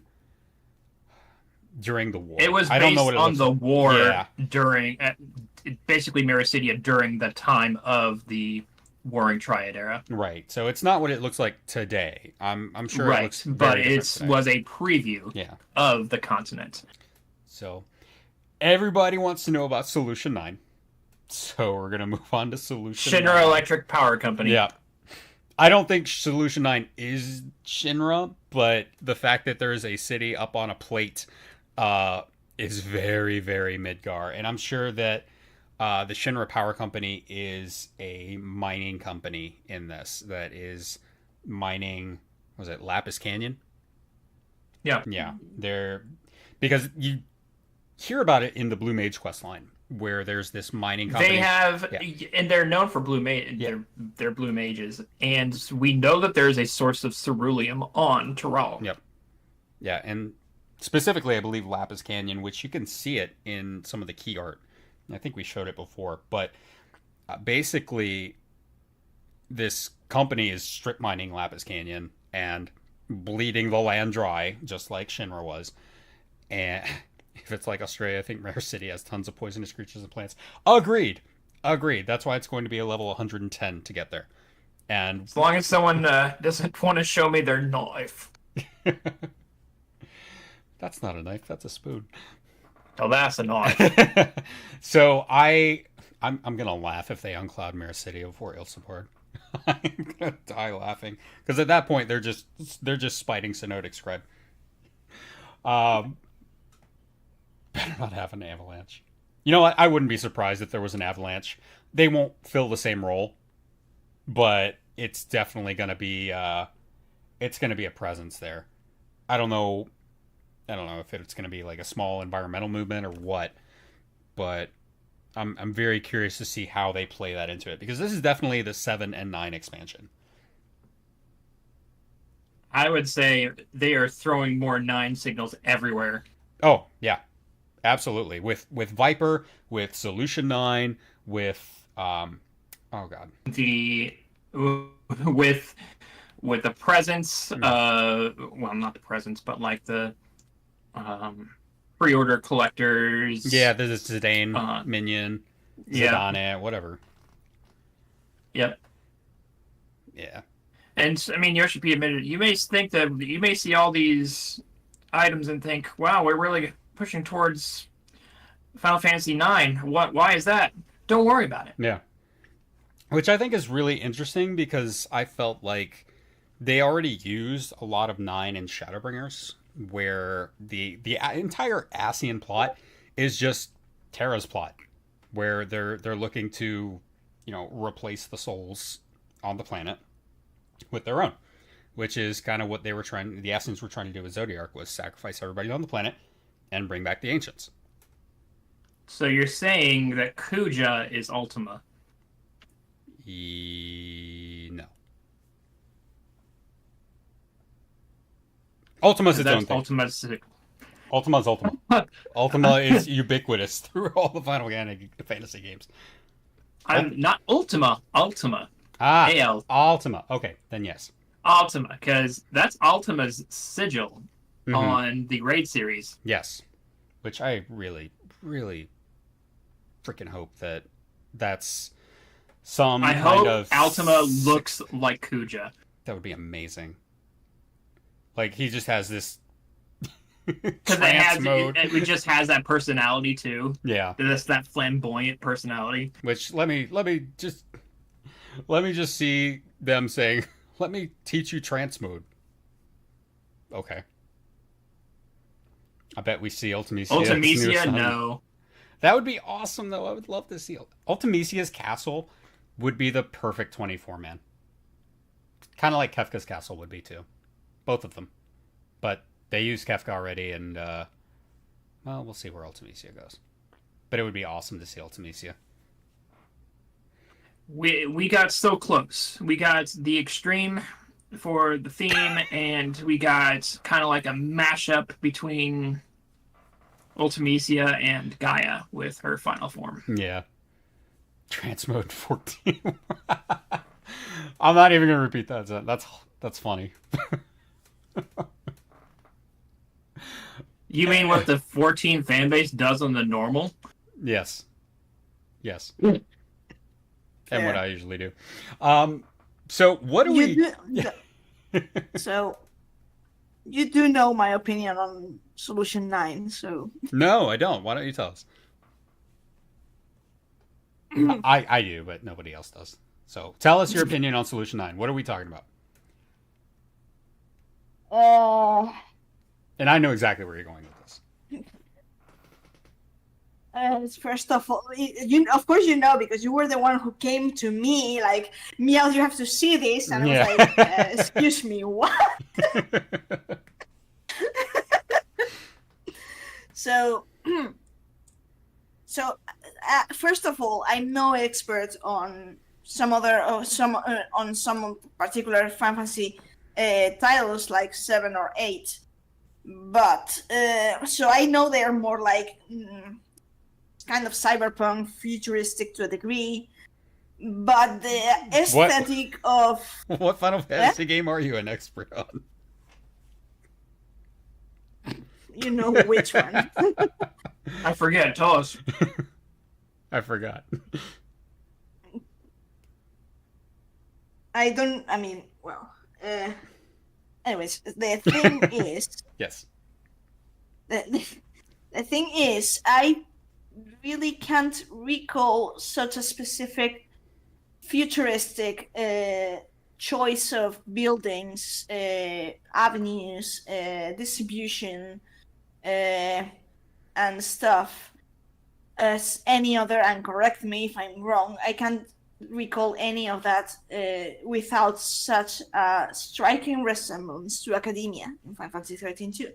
during the war. It was based on the war during, basically Mericidia during the time of the Warring Triad era. Right. So it's not what it looks like today. I'm sure right, it looks but very it was a preview of the continent. So everybody wants to know about Solution 9. So we're going to move on to Solution 9. Shinra Electric Power Company. Yeah. I don't think Solution 9 is Shinra, but the fact that there is a city up on a plate is very, very Midgar. And I'm sure that the Shinra Power Company is a mining company in this that is mining, was it Lapis Canyon? Yeah. Yeah. Because you hear about it in the Blue Mage quest line, where there's this mining company. They have, and they're known for blue mage. They're blue mages, and we know that there's a source of ceruleum on Taral. Yep. Yeah, and specifically, I believe Lapis Canyon, which you can see it in some of the key art. I think we showed it before, but basically, this company is strip mining Lapis Canyon and bleeding the land dry, just like Shinra was. And if it's like Australia, I think Rare City has tons of poisonous creatures and plants. Agreed. That's why it's going to be a level 110 to get there. And as long as someone doesn't want to show me their knife. That's not a knife. That's a spoon. Oh, that's a knife. So I'm gonna laugh if they uncloud Mirror City before Il support. I'm gonna die laughing because at that point they're just spiting Synodic Scribe. Better not have an avalanche. You know what? I wouldn't be surprised if there was an avalanche. They won't fill the same role, but it's definitely gonna be it's gonna be a presence there. I don't know if it's gonna be like a small environmental movement or what, but I'm very curious to see how they play that into it, because this is definitely the 7 and 9 expansion. I would say they are throwing more 9 signals everywhere. Oh, yeah. Absolutely. With Viper, with Solution 9, with oh god. With the presence well, not the presence, but like the pre-order collectors. Yeah, there's a Zidane minion, Zidane, whatever. Yep. Yeah. And I mean, Yoshi P admitted, you may think that you may see all these items and think, wow, we're really pushing towards Final Fantasy IX. Why is that? Don't worry about it. Yeah. Which I think is really interesting because I felt like they already used a lot of 9 in Shadowbringers, where the entire Ascian plot is just Terra's plot, where they're looking to, replace the souls on the planet with their own, which is kind of what the Ascians were trying to do with Zodiark, was sacrifice everybody on the planet and bring back the ancients. So you're saying that Kuja is Ultima? No. Ultima's its own thing. Ultima's Ultima. Ultima is ubiquitous through all the Final Fantasy games. I'm not Ultima. AL. Ultima. Okay, then yes. Ultima, because that's Ultima's sigil on the Raid series. Yes. Which I really, really freaking hope that's some I kind hope of... Ultima looks like Kuja. That would be amazing. Like, he just has this because it just has that personality too. Yeah, that's that flamboyant personality. Which let me just see them saying, "Let me teach you trance mode." Okay. I bet we see Ultimecia, no. That would be awesome, though. I would love to see Ultimecia's castle. Would be the perfect 24-man. Kind of like Kefka's castle would be too. Both of them, but they use Kefka already, and well, we'll see where Ultimecia goes. But it would be awesome to see Ultimecia. We got so close. We got the extreme for the theme, and we got kind of like a mashup between Ultimecia and Gaia with her final form. Yeah. Transmode 14. I'm not even gonna repeat that. That's funny. You mean what the 14 fanbase does on the normal? Yes. And Fair. what I usually do. So what do we... So, you do know my opinion on Solution 9, so... No, I don't. Why don't you tell us? I do, but nobody else does. So tell us your opinion on Solution 9. What are we talking about? And I know exactly where you're going with this. First of all, of course you know, because you were the one who came to me like, Miel, you have to see this, and I was like, excuse me, what? So first of all, I'm no expert on some particular fantasy titles like 7 or 8, but so I know they're more like kind of cyberpunk, futuristic to a degree, but the aesthetic of what Final Fantasy game are you an expert on? You know which one. I forget. Tell us. I forgot. Anyways, the thing is... Yes. The thing is, I really can't recall such a specific futuristic choice of buildings, avenues, distribution, and stuff as any other, and correct me if I'm wrong, I can't recall any of that without such a striking resemblance to Academia in Final Fantasy 13 too.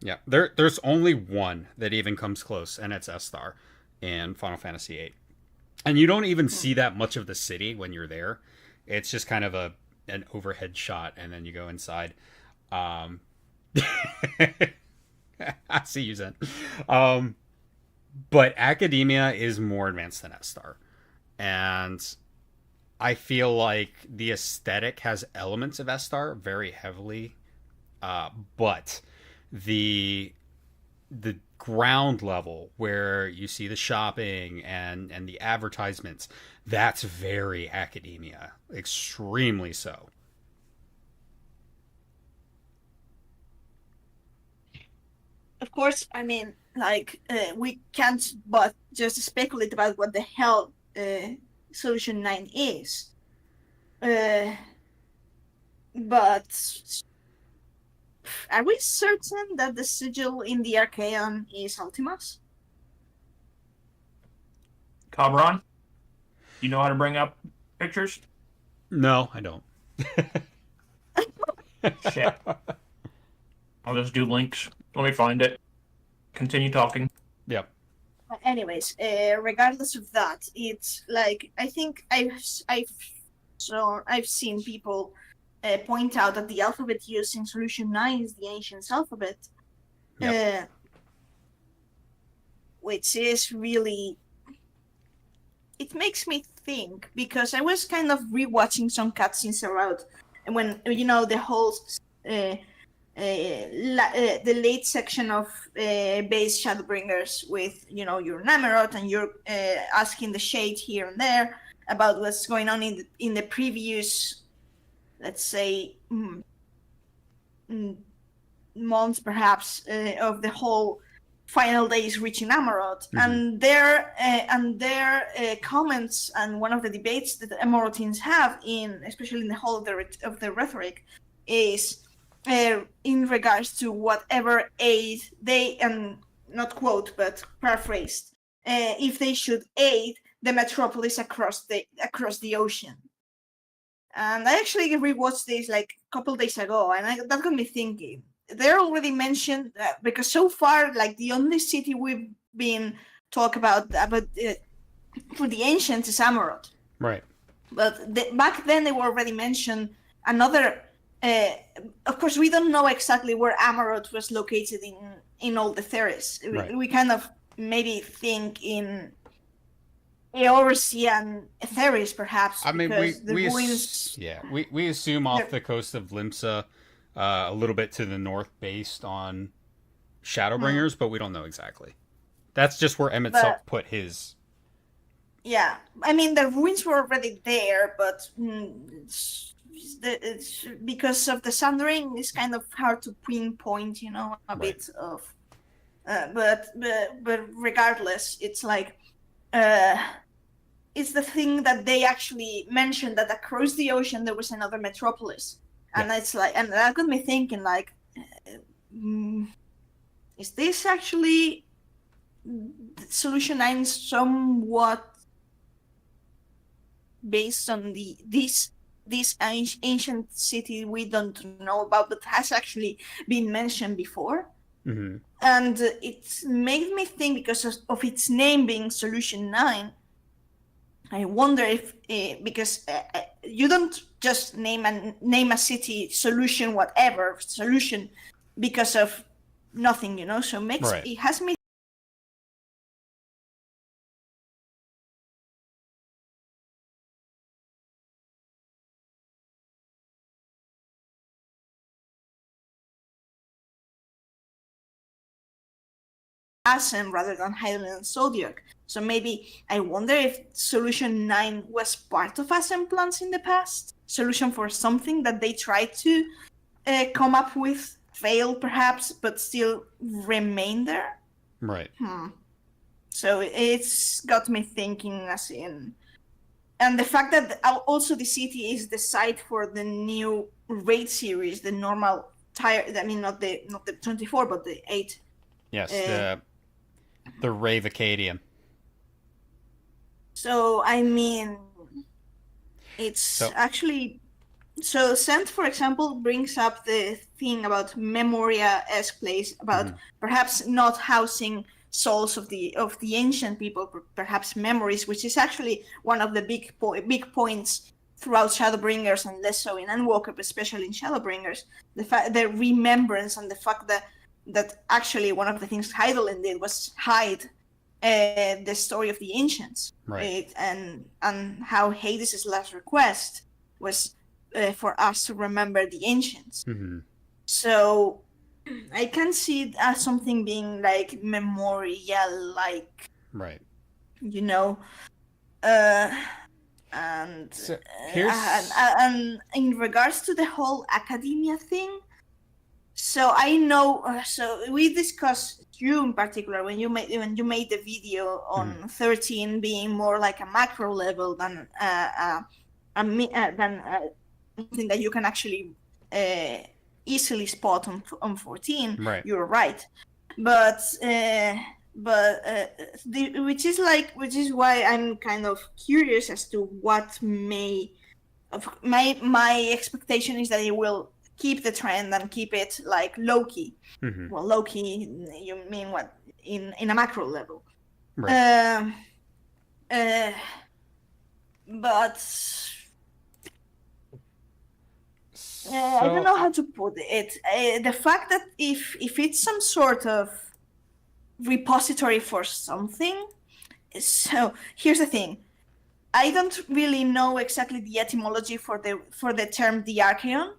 Yeah, there's only one that even comes close, and it's Esthar in Final Fantasy VIII. And you don't even see that much of the city when you're there. It's just kind of an overhead shot, and then you go inside. I see you, Zen. But Academia is more advanced than Esthar. And I feel like the aesthetic has elements of Esthar very heavily. But the ground level where you see the shopping and the advertisements, that's very Academia. Extremely so. of course, I mean, like, we can't but just speculate about what the hell Solution 9 is. But are we certain that the sigil in the Archaeon is Ultimus? Cabron, you know how to bring up pictures? No, I don't. Shit. I'll just do links. Let me find it. Continue talking. Yep. Anyways, regardless of that, it's like I think I've seen people point out that the alphabet used in Solution 9 is the ancient alphabet, Yep. which is really, it makes me think, because I was kind of rewatching some cutscenes about when the whole the late section of base Shadowbringers with your Namerot, and you're asking the Shade here and there about what's going on in the previous, let's say, months perhaps of the whole final days reaching Amarot, and their comments, and one of the debates that Amarotines have especially in the whole of the rhetoric, is in regards to whatever aid they, and not quote but paraphrased, if they should aid the metropolis across the ocean. And I actually rewatched this like a couple days ago, and that got me thinking. They're already mentioned because so far, like, the only city we've been talk about for the ancients is Amarot. Right. But back then they were already mentioned. Another, of course, we don't know exactly where Amarot was located in all the theories. Right. We kind of maybe think in Eorzea and Etheris, perhaps. I mean, ruins... we assume off the coast of Limsa, a little bit to the north, based on Shadowbringers, but we don't know exactly. That's just where Emmett Self put his. Yeah, I mean, the ruins were already there, but it's because of the Sundering, it's kind of hard to pinpoint, a bit of. But regardless, it's like, it's the thing that they actually mentioned, that across the ocean there was another metropolis, and it's like, and that got me thinking, like, is this actually Solution 9 somewhat based on this ancient city we don't know about, but has actually been mentioned before? Mm-hmm. And it made me think, because of its name being Solution 9, I wonder if, because you don't just name a city Solution whatever, Solution, because of nothing, so it has me. Ascent rather than Hylian and Zodiac. So maybe I wonder if Solution 9 was part of Ascent plans in the past? Solution for something that they tried to come up with, failed perhaps, but still remain there? Right. So it's got me thinking, as in... And the fact that also the city is the site for the new raid series, the normal I mean, not the 24, but the 8. Yes, the Rave Acadian. So, I mean, it's actually... So, Sent, for example, brings up the thing about Memoria-esque place, about perhaps not housing souls of the ancient people, perhaps memories, which is actually one of the big points throughout Shadowbringers, and less so in Endwalker, but especially in Shadowbringers. The remembrance, and the fact that actually one of the things Hydaelyn did was hide the story of the ancients, right? And how Hades' last request was for us to remember the ancients. So I can see it as something being like memorial-like, right? And so and in regards to the whole academia thing, So I know. So we discussed you in particular when you made the video on 13 being more like a macro level than something that you can actually easily spot on 14. Right. You're right, but which is why I'm kind of curious as to what my expectation is that it will keep the trend and keep it like low key. Mm-hmm. Well, low key, you mean what in a macro level? Right. But I don't know how to put it. The fact that if it's some sort of repository for something, so here's the thing. I don't really know exactly the etymology for the term the Archeon,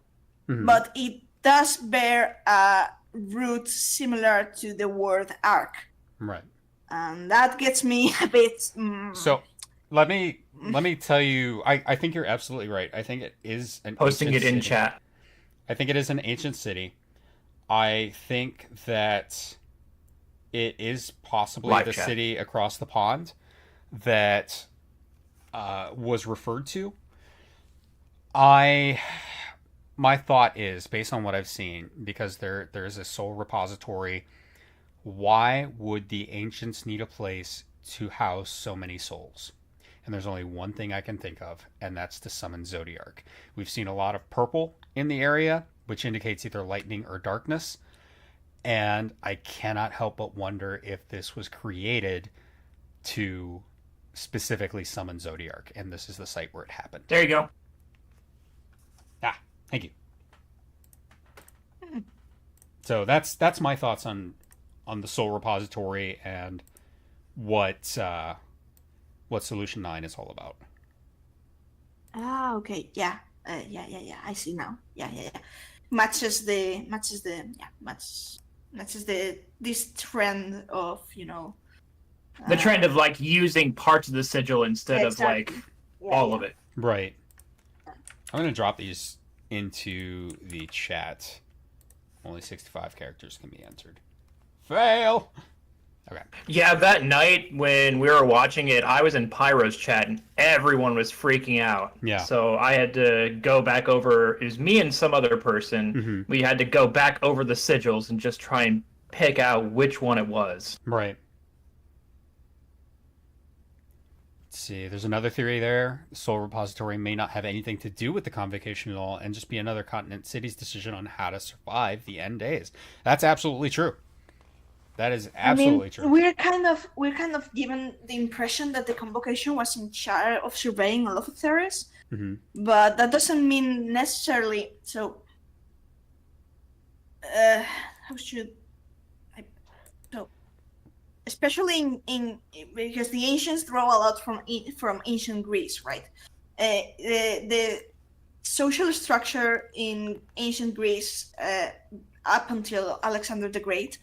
but it does bear a root similar to the word arc. Right. And that gets me a bit. So let me tell you, I think you're absolutely right. I think it is an Posting ancient it in city. chat. I think it is an ancient city. I think that it is possibly Live the chat. city across the pond that was referred to. My thought is, based on what I've seen, because there's a soul repository, why would the ancients need a place to house so many souls? And there's only one thing I can think of, and that's to summon Zodiark. We've seen a lot of purple in the area, which indicates either lightning or darkness. And I cannot help but wonder if this was created to specifically summon Zodiark, and this is the site where it happened. There you go. Ah, thank you. So that's my thoughts on the Soul Repository and what Solution 9 is all about. Ah, okay, yeah, I see now. Yeah. Matches this trend of The trend of like using parts of the sigil instead of like all of it. Right. I'm going to drop these into the chat. Only 65 characters can be entered. Fail! Okay. Yeah, that night when we were watching it, I was in Pyro's chat and everyone was freaking out. Yeah. So I had to go back over, it was me and some other person. We had to go back over the sigils and just try and pick out which one it was. Right. Let's see, there's another theory there. The Soul Repository may not have anything to do with the convocation at all and just be another continent city's decision on how to survive the end days. That's absolutely true. That is absolutely true. We're kind of given the impression that the convocation was in charge of surveying a lot of theories, but that doesn't mean necessarily. So, how should I? So, especially in because the ancients draw a lot from ancient Greece, right? The social structure in ancient Greece up until Alexander the Great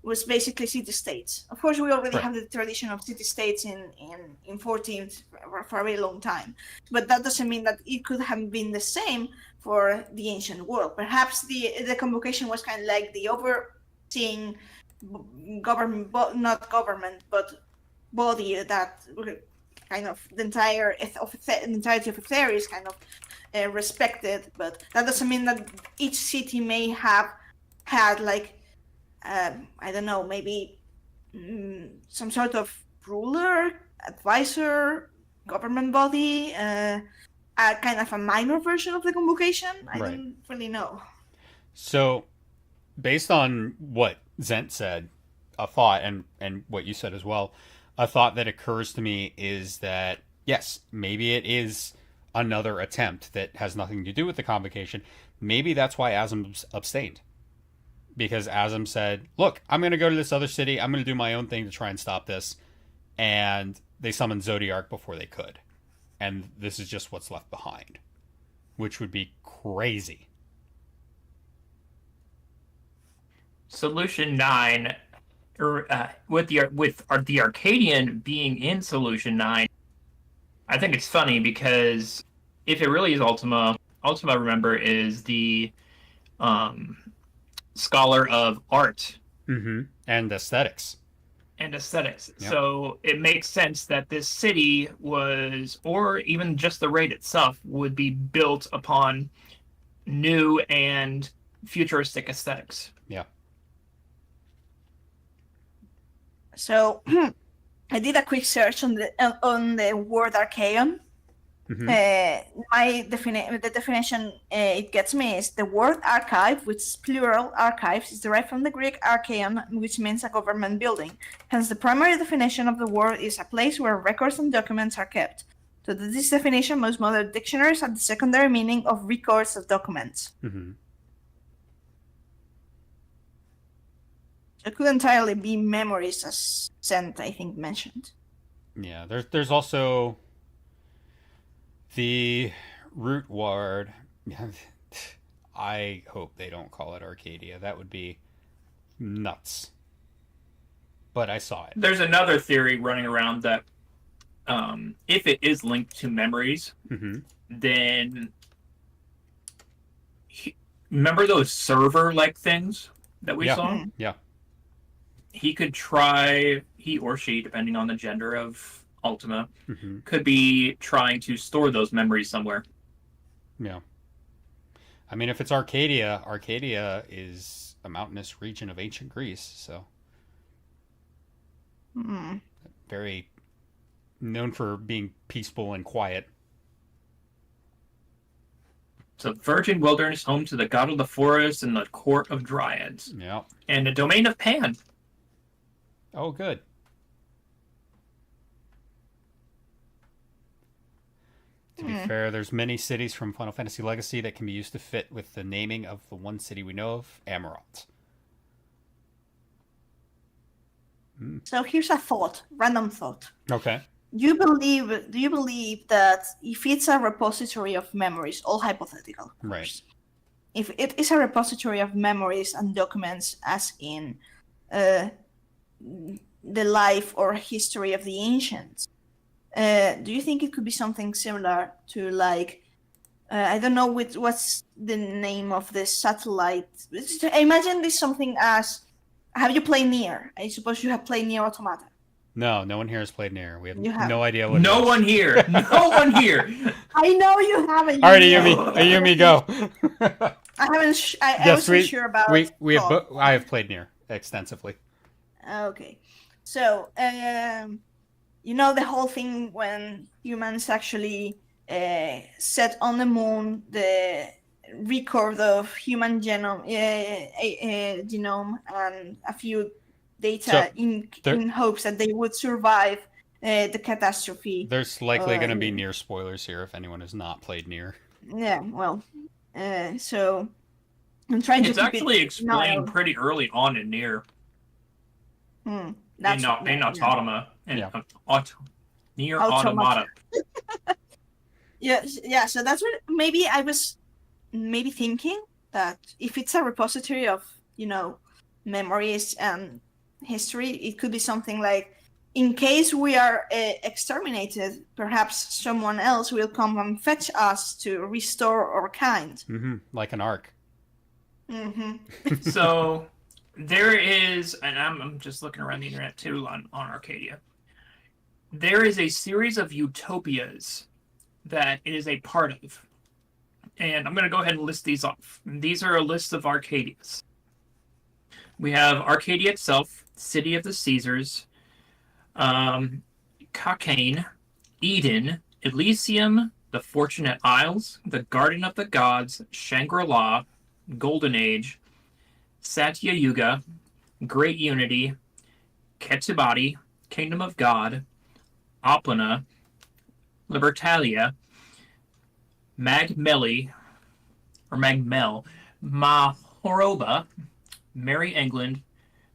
was basically city-states. Of course, we already have the tradition of city-states in 14th for a very long time, but that doesn't mean that it could have been the same for the ancient world. Perhaps the convocation was kind of like the overseeing government, not government, but body that kind of the entirety of Ether is kind of respected. But that doesn't mean that each city may have had like I don't know, maybe some sort of ruler, advisor, government body, a kind of a minor version of the convocation. I don't really know. So, based on what Zent said, a thought, and what you said as well, a thought that occurs to me is that, yes, maybe it is another attempt that has nothing to do with the convocation. Maybe that's why Azim abstained. Because Azim said, look, I'm going to go to this other city. I'm going to do my own thing to try and stop this. And they summoned Zodiark before they could. And this is just what's left behind. Which would be crazy. Solution 9, with the Arcadian being in Solution 9, I think it's funny because if it really is Ultima, remember, is the scholar of art Mm-hmm. And aesthetics. and aesthetics. Yep. So it makes sense that this city was, or even just the raid itself, would be built upon new and futuristic aesthetics. Yeah. So I did a quick search on the word archaeon. Mm-hmm. The definition it gets me is the word archive, which is plural archives, is derived from the Greek archaeon, which means a government building. Hence, the primary definition of the word is a place where records and documents are kept. So, to this definition, most modern dictionaries have the secondary meaning of records of documents. Mm-hmm. So it could entirely be memories, as Sent, I think, mentioned. Yeah. There's also the root word. I hope they don't call it Arcadia. That would be nuts. But I saw it. There's another theory running around that if it is linked to memories, Mm-hmm. then remember those server-like things that we Yeah. saw? Yeah. He could try, he or she, depending on the gender of Ultima, Mm-hmm. could be trying to store those memories somewhere. Yeah. I mean, if it's Arcadia, Arcadia is a mountainous region of ancient Greece, so very known for being peaceful and quiet. It's a virgin wilderness home to the god of the forest and the court of dryads, Yeah. and a domain of Pan. Oh, good. To be fair, there's many cities from Final Fantasy Legacy that can be used to fit with the naming of the one city we know of, Amarant. So here's a thought, random thought. Okay. Do you believe that if it's a repository of memories, all hypothetical, of Right. course, if it is a repository of memories and documents, as in the life or history of the ancients, do you think it could be something similar to, like, I don't know what's the name of this satellite? I imagine this something as, have you played Nier? I suppose you have played Nier Automata. No one here has played Nier. We have You have. no idea what. No it is. one here. No one here. I know you haven't. All right, you Ayumi, go. I haven't. I Yes, wasn't sure about. we have. Claw. I have played Nier extensively. Okay, so you know the whole thing when humans actually set on the moon the record of human genome, genome and a few data So, in hopes that they would survive the catastrophe. There's likely going to be Nier spoilers here if anyone has not played Nier. Yeah, well, so I'm trying to It's keep actually it explained mild. pretty early on in Nier. In That's Automa. And Yeah. Nier Automata. Automata. Yeah. So that's what maybe I was thinking, that if it's a repository of memories and history, it could be something like, in case we are exterminated, perhaps someone else will come and fetch us to restore our kind. Mm-hmm. Like an arc. So there is, and I'm just looking around the internet too on Arcadia. There is a series of utopias that it is a part of. And I'm going to go ahead and list these off. These are a list of Arcadias. We have Arcadia itself, City of the Caesars, Cockaigne, Eden, Elysium, the Fortunate Isles, the Garden of the Gods, Shangri-La, Golden Age, Satya Yuga, Great Unity, Ketsubati, Kingdom of God, Opana, Libertalia, Magmel, Mahoroba, Merry England,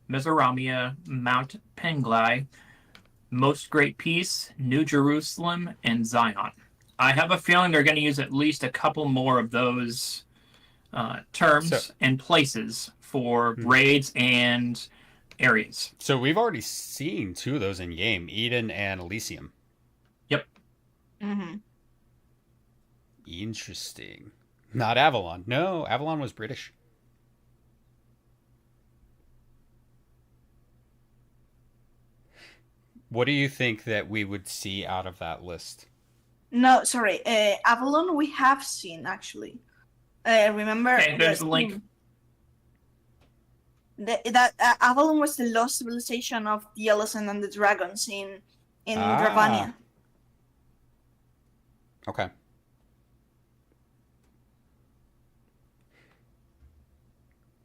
Mesoramia, Mount Penglai, Most Great Peace, New Jerusalem, and Zion. I have a feeling they're going to use at least a couple more of those terms and places for raids and areas. So we've already seen two of those in game, Eden and Elysium. Yep. Mm-hmm. Interesting. Not Avalon. No, Avalon was British. What do you think that we would see out of that list? No, sorry. Avalon we have seen actually. Remember Okay, there's the link. That Avalon was the lost civilization of the Elephant and the Dragons in Ah. Gravania. Okay.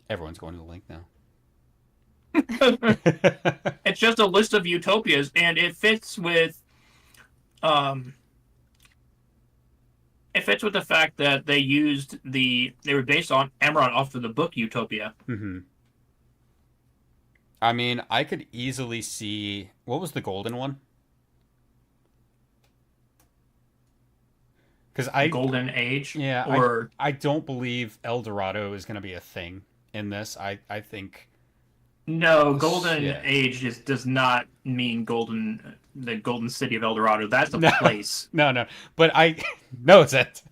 Everyone's going to the link now. It's just a list of utopias, and it fits with the fact that they were based on Emerald off of the book Utopia. Mm-hmm. I mean, I could easily see, what was the golden one? Because Golden Age. Yeah, or I don't believe El Dorado is going to be a thing in this. I think no, Golden Yeah. Age does not mean the Golden City of El Dorado. That's a No. place. no, but no, it's it.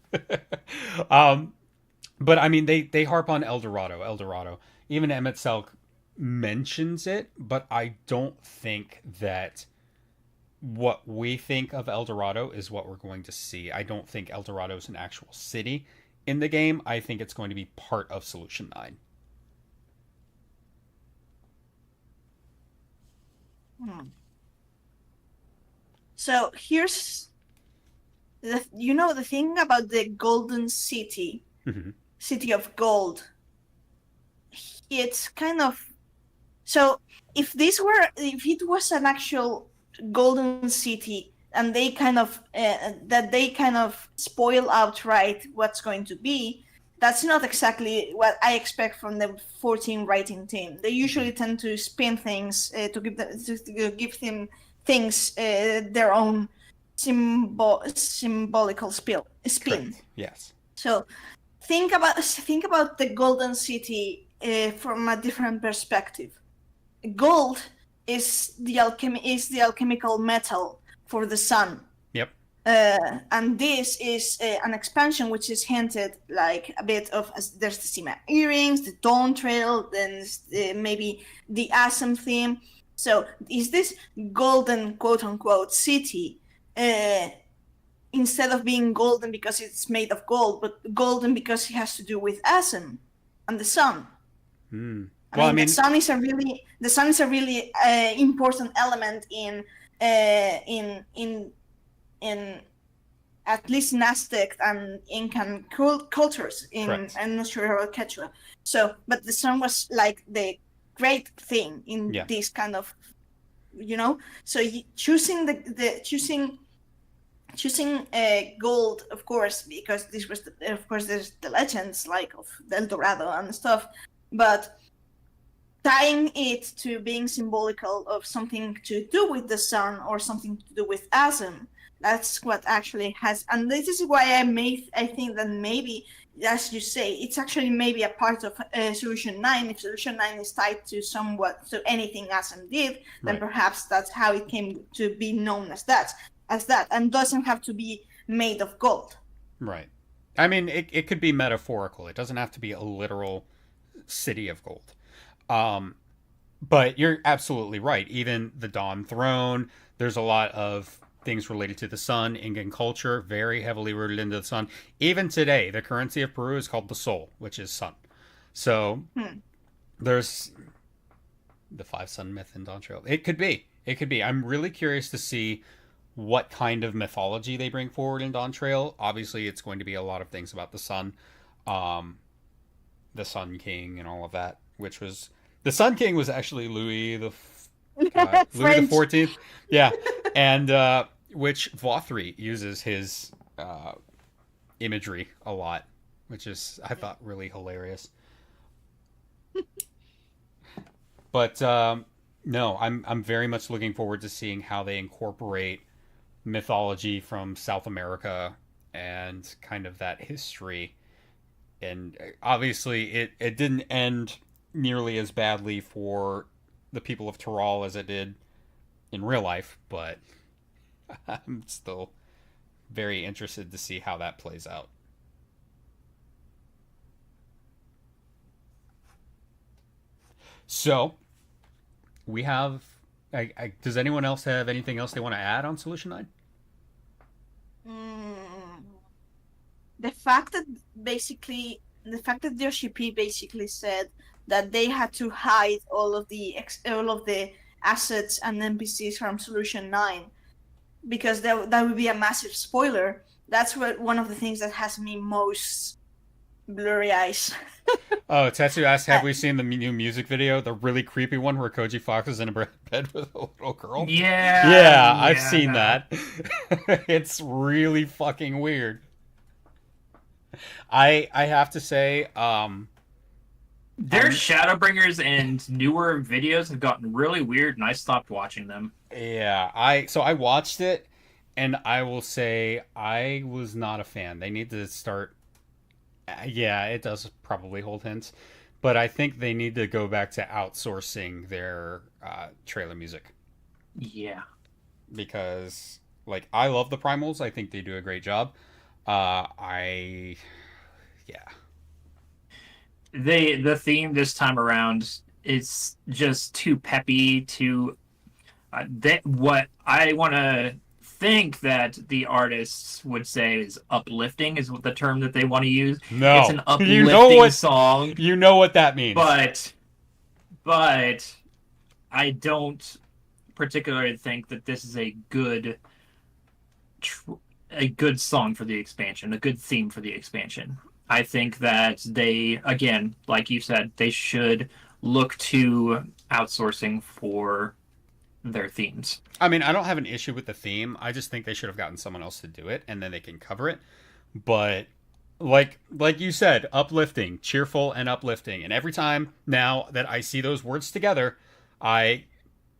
But I mean, they harp on El Dorado. Even Emmett Selk mentions it, but I don't think that what we think of El Dorado is what we're going to see. I don't think El Dorado is an actual city in the game. I think it's going to be part of Solution 9. So here's the thing about the Golden City, Mhm. City of Gold. It's kind of so if it was an actual Golden City and they kind of spoil outright what's going to be, that's not exactly what I expect from the 14 writing team. They usually tend to spin things to give them things their own symbolical spin. Correct. Yes. So think about the Golden City from a different perspective. Gold is the alchemical metal for the sun. Yep. And this is an expansion which is hinted like a bit of there's the Sima earrings, the Dawntrail, then maybe the Asem theme. So is this golden quote unquote city instead of being golden because it's made of gold, but golden because it has to do with Asem and the sun? Well, I mean, the sun is a really important element in at least in Aztec and Incan cultures. Correct. I'm not sure about Quechua. So, but the sun was like the great thing in this kind of, So choosing gold, of course, because this was of course there's the legends like of El Dorado and stuff, but tying it to being symbolical of something to do with the sun or something to do with Asm, that's what actually has, and this is why I think that maybe, as you say, it's actually maybe a part of Solution 9. If Solution 9 is tied to anything Asm did, then perhaps that's how it came to be known as that, and doesn't have to be made of gold. Right. I mean, it could be metaphorical. It doesn't have to be a literal city of gold. But you're absolutely right. Even the Dawn Throne, there's a lot of things related to the sun. Incan culture, very heavily rooted into the sun. Even today, the currency of Peru is called the sol, which is sun. So there's the 5 sun myth in Dawntrail. It could be. I'm really curious to see what kind of mythology they bring forward in Dawntrail. Obviously, it's going to be a lot of things about the sun, the Sun King, and all of that. Which was the Sun King was actually Louis the 14th, yeah, and which Vothri uses his imagery a lot, which is I thought really hilarious. But no, I'm very much looking forward to seeing how they incorporate mythology from South America and kind of that history. And obviously, it didn't end nearly as badly for the people of Tyrol as it did in real life, but I'm still very interested to see how that plays out. So, we have does anyone else have anything else they want to add on Solution 9? The fact that Yoshi P basically said that they had to hide all of the assets and NPCs from Solution 9 because that would be a massive spoiler. That's one of the things that has me most blurry eyes. Oh, Tetsu asked, have we seen the new music video? The really creepy one where Koji Fox is in a bed with a little girl? Yeah, I've seen that. It's really fucking weird. I have to say, their Shadowbringers and newer videos have gotten really weird, and I stopped watching them. Yeah, I watched it, and I will say I was not a fan. They need to start. Yeah, it does probably hold hints, but I think they need to go back to outsourcing their trailer music. Yeah, because like I love the Primals. I think they do a great job. Yeah. The theme this time around is just too peppy. What I want to think that the artists would say is uplifting is what the term that they want to use. No, it's an uplifting song. You know what that means. But I don't particularly think that this is a good song for the expansion, a good theme for the expansion. I think that they, again, like you said, they should look to outsourcing for their themes. I mean, I don't have an issue with the theme. I just think they should have gotten someone else to do it, and then they can cover it. But like you said, uplifting, cheerful and uplifting. And every time now that I see those words together, I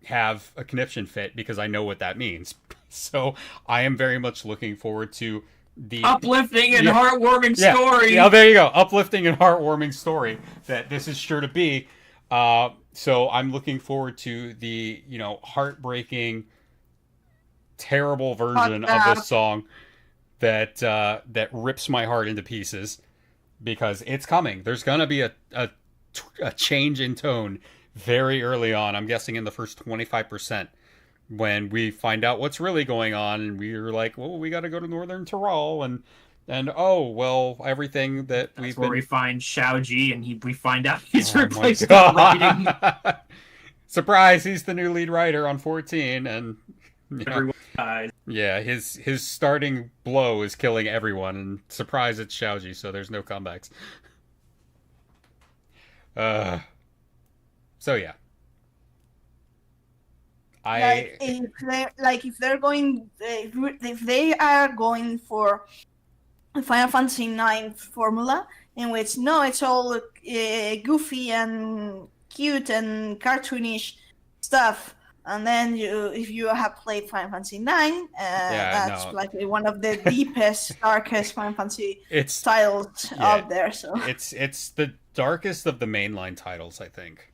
have a conniption fit because I know what that means. So I am very much looking forward to the uplifting and heartwarming story. Yeah, there you go. Uplifting and heartwarming story that this is sure to be. So I'm looking forward to the, heartbreaking, terrible version of this song that rips my heart into pieces because it's coming. There's gonna be a change in tone very early on. I'm guessing in the first 25%. When we find out what's really going on, and we're like, well, we got to go to Northern Tyrol, and oh, well, everything that That's where we find Xiaoji, and we find out he's oh replaced the writing. Surprise, he's the new lead writer on 14, and everyone dies. Yeah, his starting blow is killing everyone, and surprise, it's Xiaoji, so there's no comebacks. So yeah. If they are going for a Final Fantasy IX formula in which it's all goofy and cute and cartoonish stuff, and then if you have played Final Fantasy IX, that's likely one of the deepest, darkest Final Fantasy titles out there. So it's the darkest of the mainline titles, I think.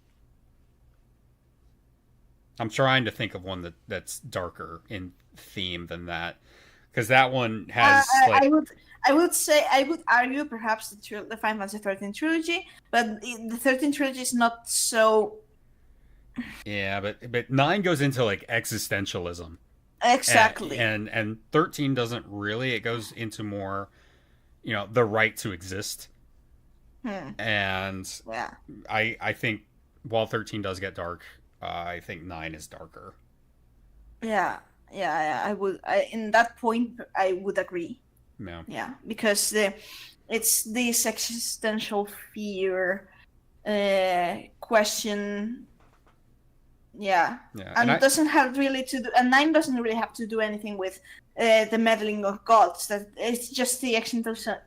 I'm trying to think of one that's darker in theme than that, because that one has. I would argue perhaps the Final Fantasy 13 trilogy, but the 13 trilogy is not so. Yeah, but 9 goes into like existentialism. Exactly. And 13 doesn't really. It goes into more, the right to exist. And I think while 13 does get dark. I think 9 is darker. Yeah. I would. In that point, I would agree. Yeah. Yeah, because it's this existential fear question. Yeah. And it doesn't have really to do. And 9 doesn't really have to do anything with the meddling of gods. That it's just the existential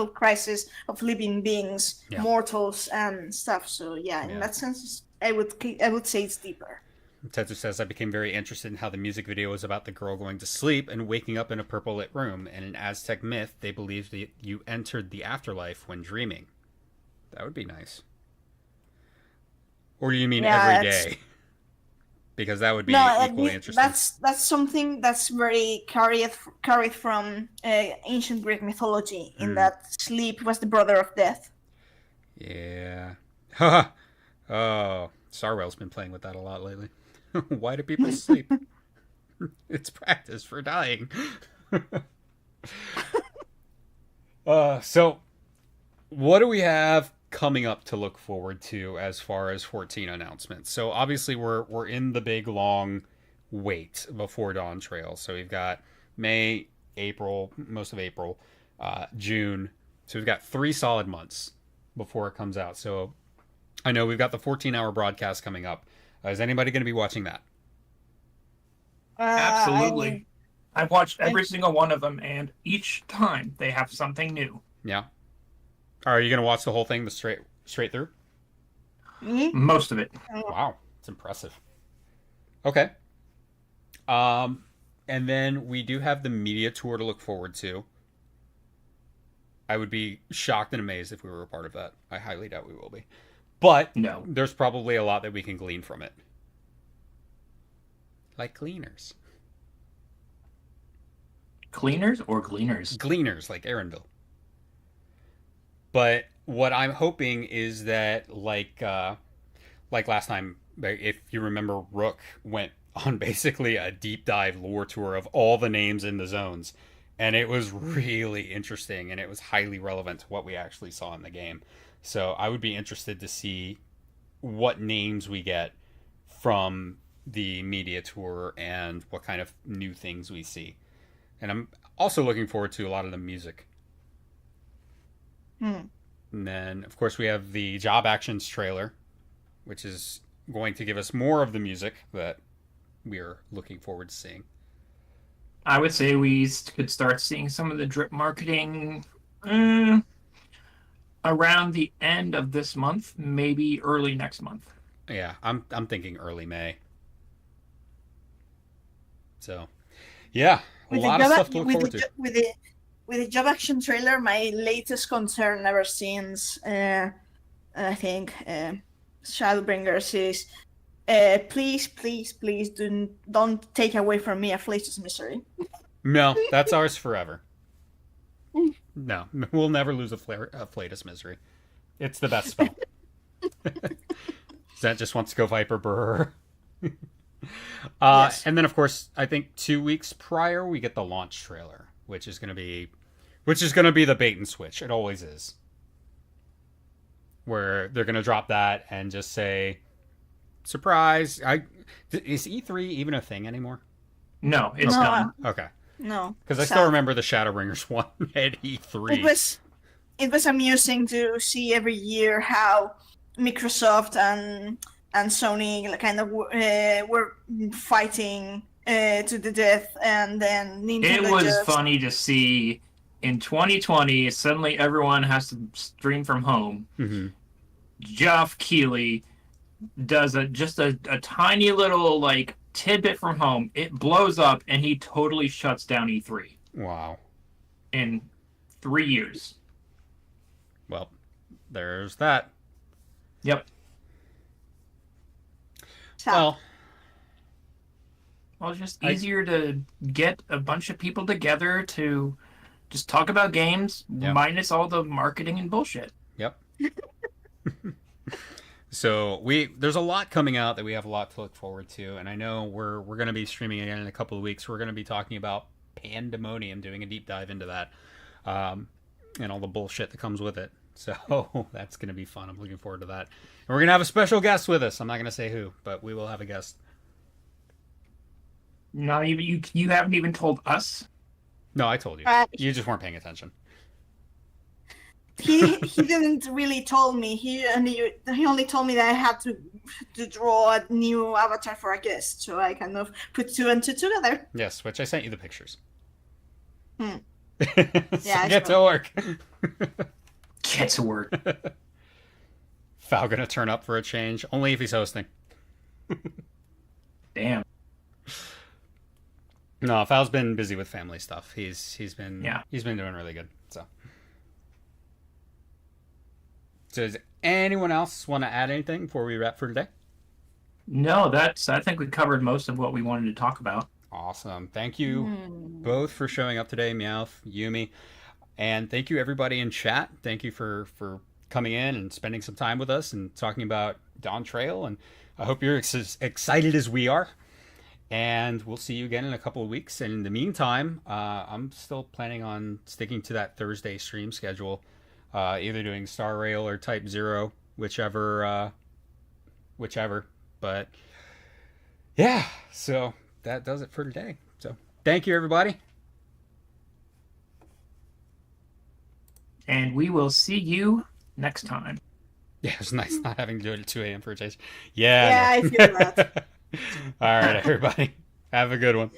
crisis of living beings, mortals and stuff. So in that sense, I would say it's deeper. Tetsu says, I became very interested in how the music video was about the girl going to sleep and waking up in a purple lit room. And in Aztec myth, they believed that you entered the afterlife when dreaming. That would be nice. Or do you mean every day? Because that would be equally interesting. That's something that's very carried from ancient Greek mythology, in that sleep was the brother of death. Yeah. Oh, Starwell's been playing with that a lot lately. Why do people sleep? It's practice for dying. So what do we have coming up to look forward to as far as 14 announcements? So obviously we're in the big long wait before Dawntrail. So we've got May, April, most of April, June. So we've got 3 solid months before it comes out. So I know we've got the 14-hour broadcast coming up. Is anybody going to be watching that? Absolutely. I've watched every single one of them, and each time they have something new. Yeah. Are you going to watch the whole thing straight through? Most of it. Wow, it's impressive. Okay. And then we do have the media tour to look forward to. I would be shocked and amazed if we were a part of that. I highly doubt we will be. But No. there's probably a lot that we can glean from it. Like cleaners. Cleaners or gleaners? Gleaners, like Arendelle. But what I'm hoping is that, like last time, if you remember, Rook went on basically a deep dive lore tour of all the names in the zones. And it was really interesting, and it was highly relevant to what we actually saw in the game. So I would be interested to see what names we get from the media tour and what kind of new things we see. And I'm also looking forward to a lot of the music. And then, of course, we have the Job Actions trailer, which is going to give us more of the music that we are looking forward to seeing. I would say we could start seeing some of the drip marketing around the end of this month, maybe early next month. Yeah, I'm thinking early May. So, yeah, a lot of stuff to look forward to. With the Job Action trailer, my latest concern ever since, I think, Shadowbringers is, please don't take away from me a Flatus Misery. No, that's ours forever. No, we'll never lose a Flatus Misery. It's the best spell. Zet just wants to go Viper Burr. Yes. And then, of course, I think 2 weeks prior, we get the launch trailer, which is going to be the bait and switch. It always is. Where they're going to drop that and just say, surprise. Is E3 even a thing anymore? No, it's No. done. Okay. No. Because I sad. still remember the Shadowbringers one at E3. It was amusing to see every year how Microsoft and Sony kind of were fighting to the death, and then Nintendo It was just... funny to see in 2020, suddenly everyone has to stream from home. Mm-hmm. Geoff Keighley does just a tiny little like tidbit from home. It blows up, and he totally shuts down E3 Wow. in 3 years. Well, there's that. Yep. Well, Well, it's just easier to get a bunch of people together to just talk about games, Yep. minus all the marketing and bullshit. yep. So there's a lot coming out that we have a lot to look forward to, and I know we're going to be streaming again in a couple of weeks. We're going to be talking about Pandemonium, doing a deep dive into that, and all the bullshit that comes with it. So that's going to be fun. I'm looking forward to that. And we're going to have a special guest with us. I'm not going to say who, but we will have a guest. Not even you haven't even told us. No, I told you. You just weren't paying attention. He didn't really told me. He only told me that I had to draw a new avatar for a guest, so I kind of put 2 and 2 together. Yes, which I sent you the pictures. Hmm. So Yeah, get to work. Get to work. Fal gonna turn up for a change, only if he's hosting. Damn. No, Fal's been busy with family stuff. He's been doing really good. So does anyone else want to add anything before we wrap for today? No, I think we covered most of what we wanted to talk about. Awesome. Thank you both for showing up today, Meowth, Yumi, and thank you everybody in chat. Thank you for coming in and spending some time with us and talking about Dawntrail, and I hope you're as excited as we are. And we'll see you again in a couple of weeks. And in the meantime, I'm still planning on sticking to that Thursday stream schedule, either doing Star Rail or Type Zero, whichever. But yeah, so that does it for today. So thank you, everybody. And we will see you next time. Yeah, it was nice not having to do it at 2 a.m. for a change. Yeah, Yeah. I feel that. All right, everybody. Have a good one.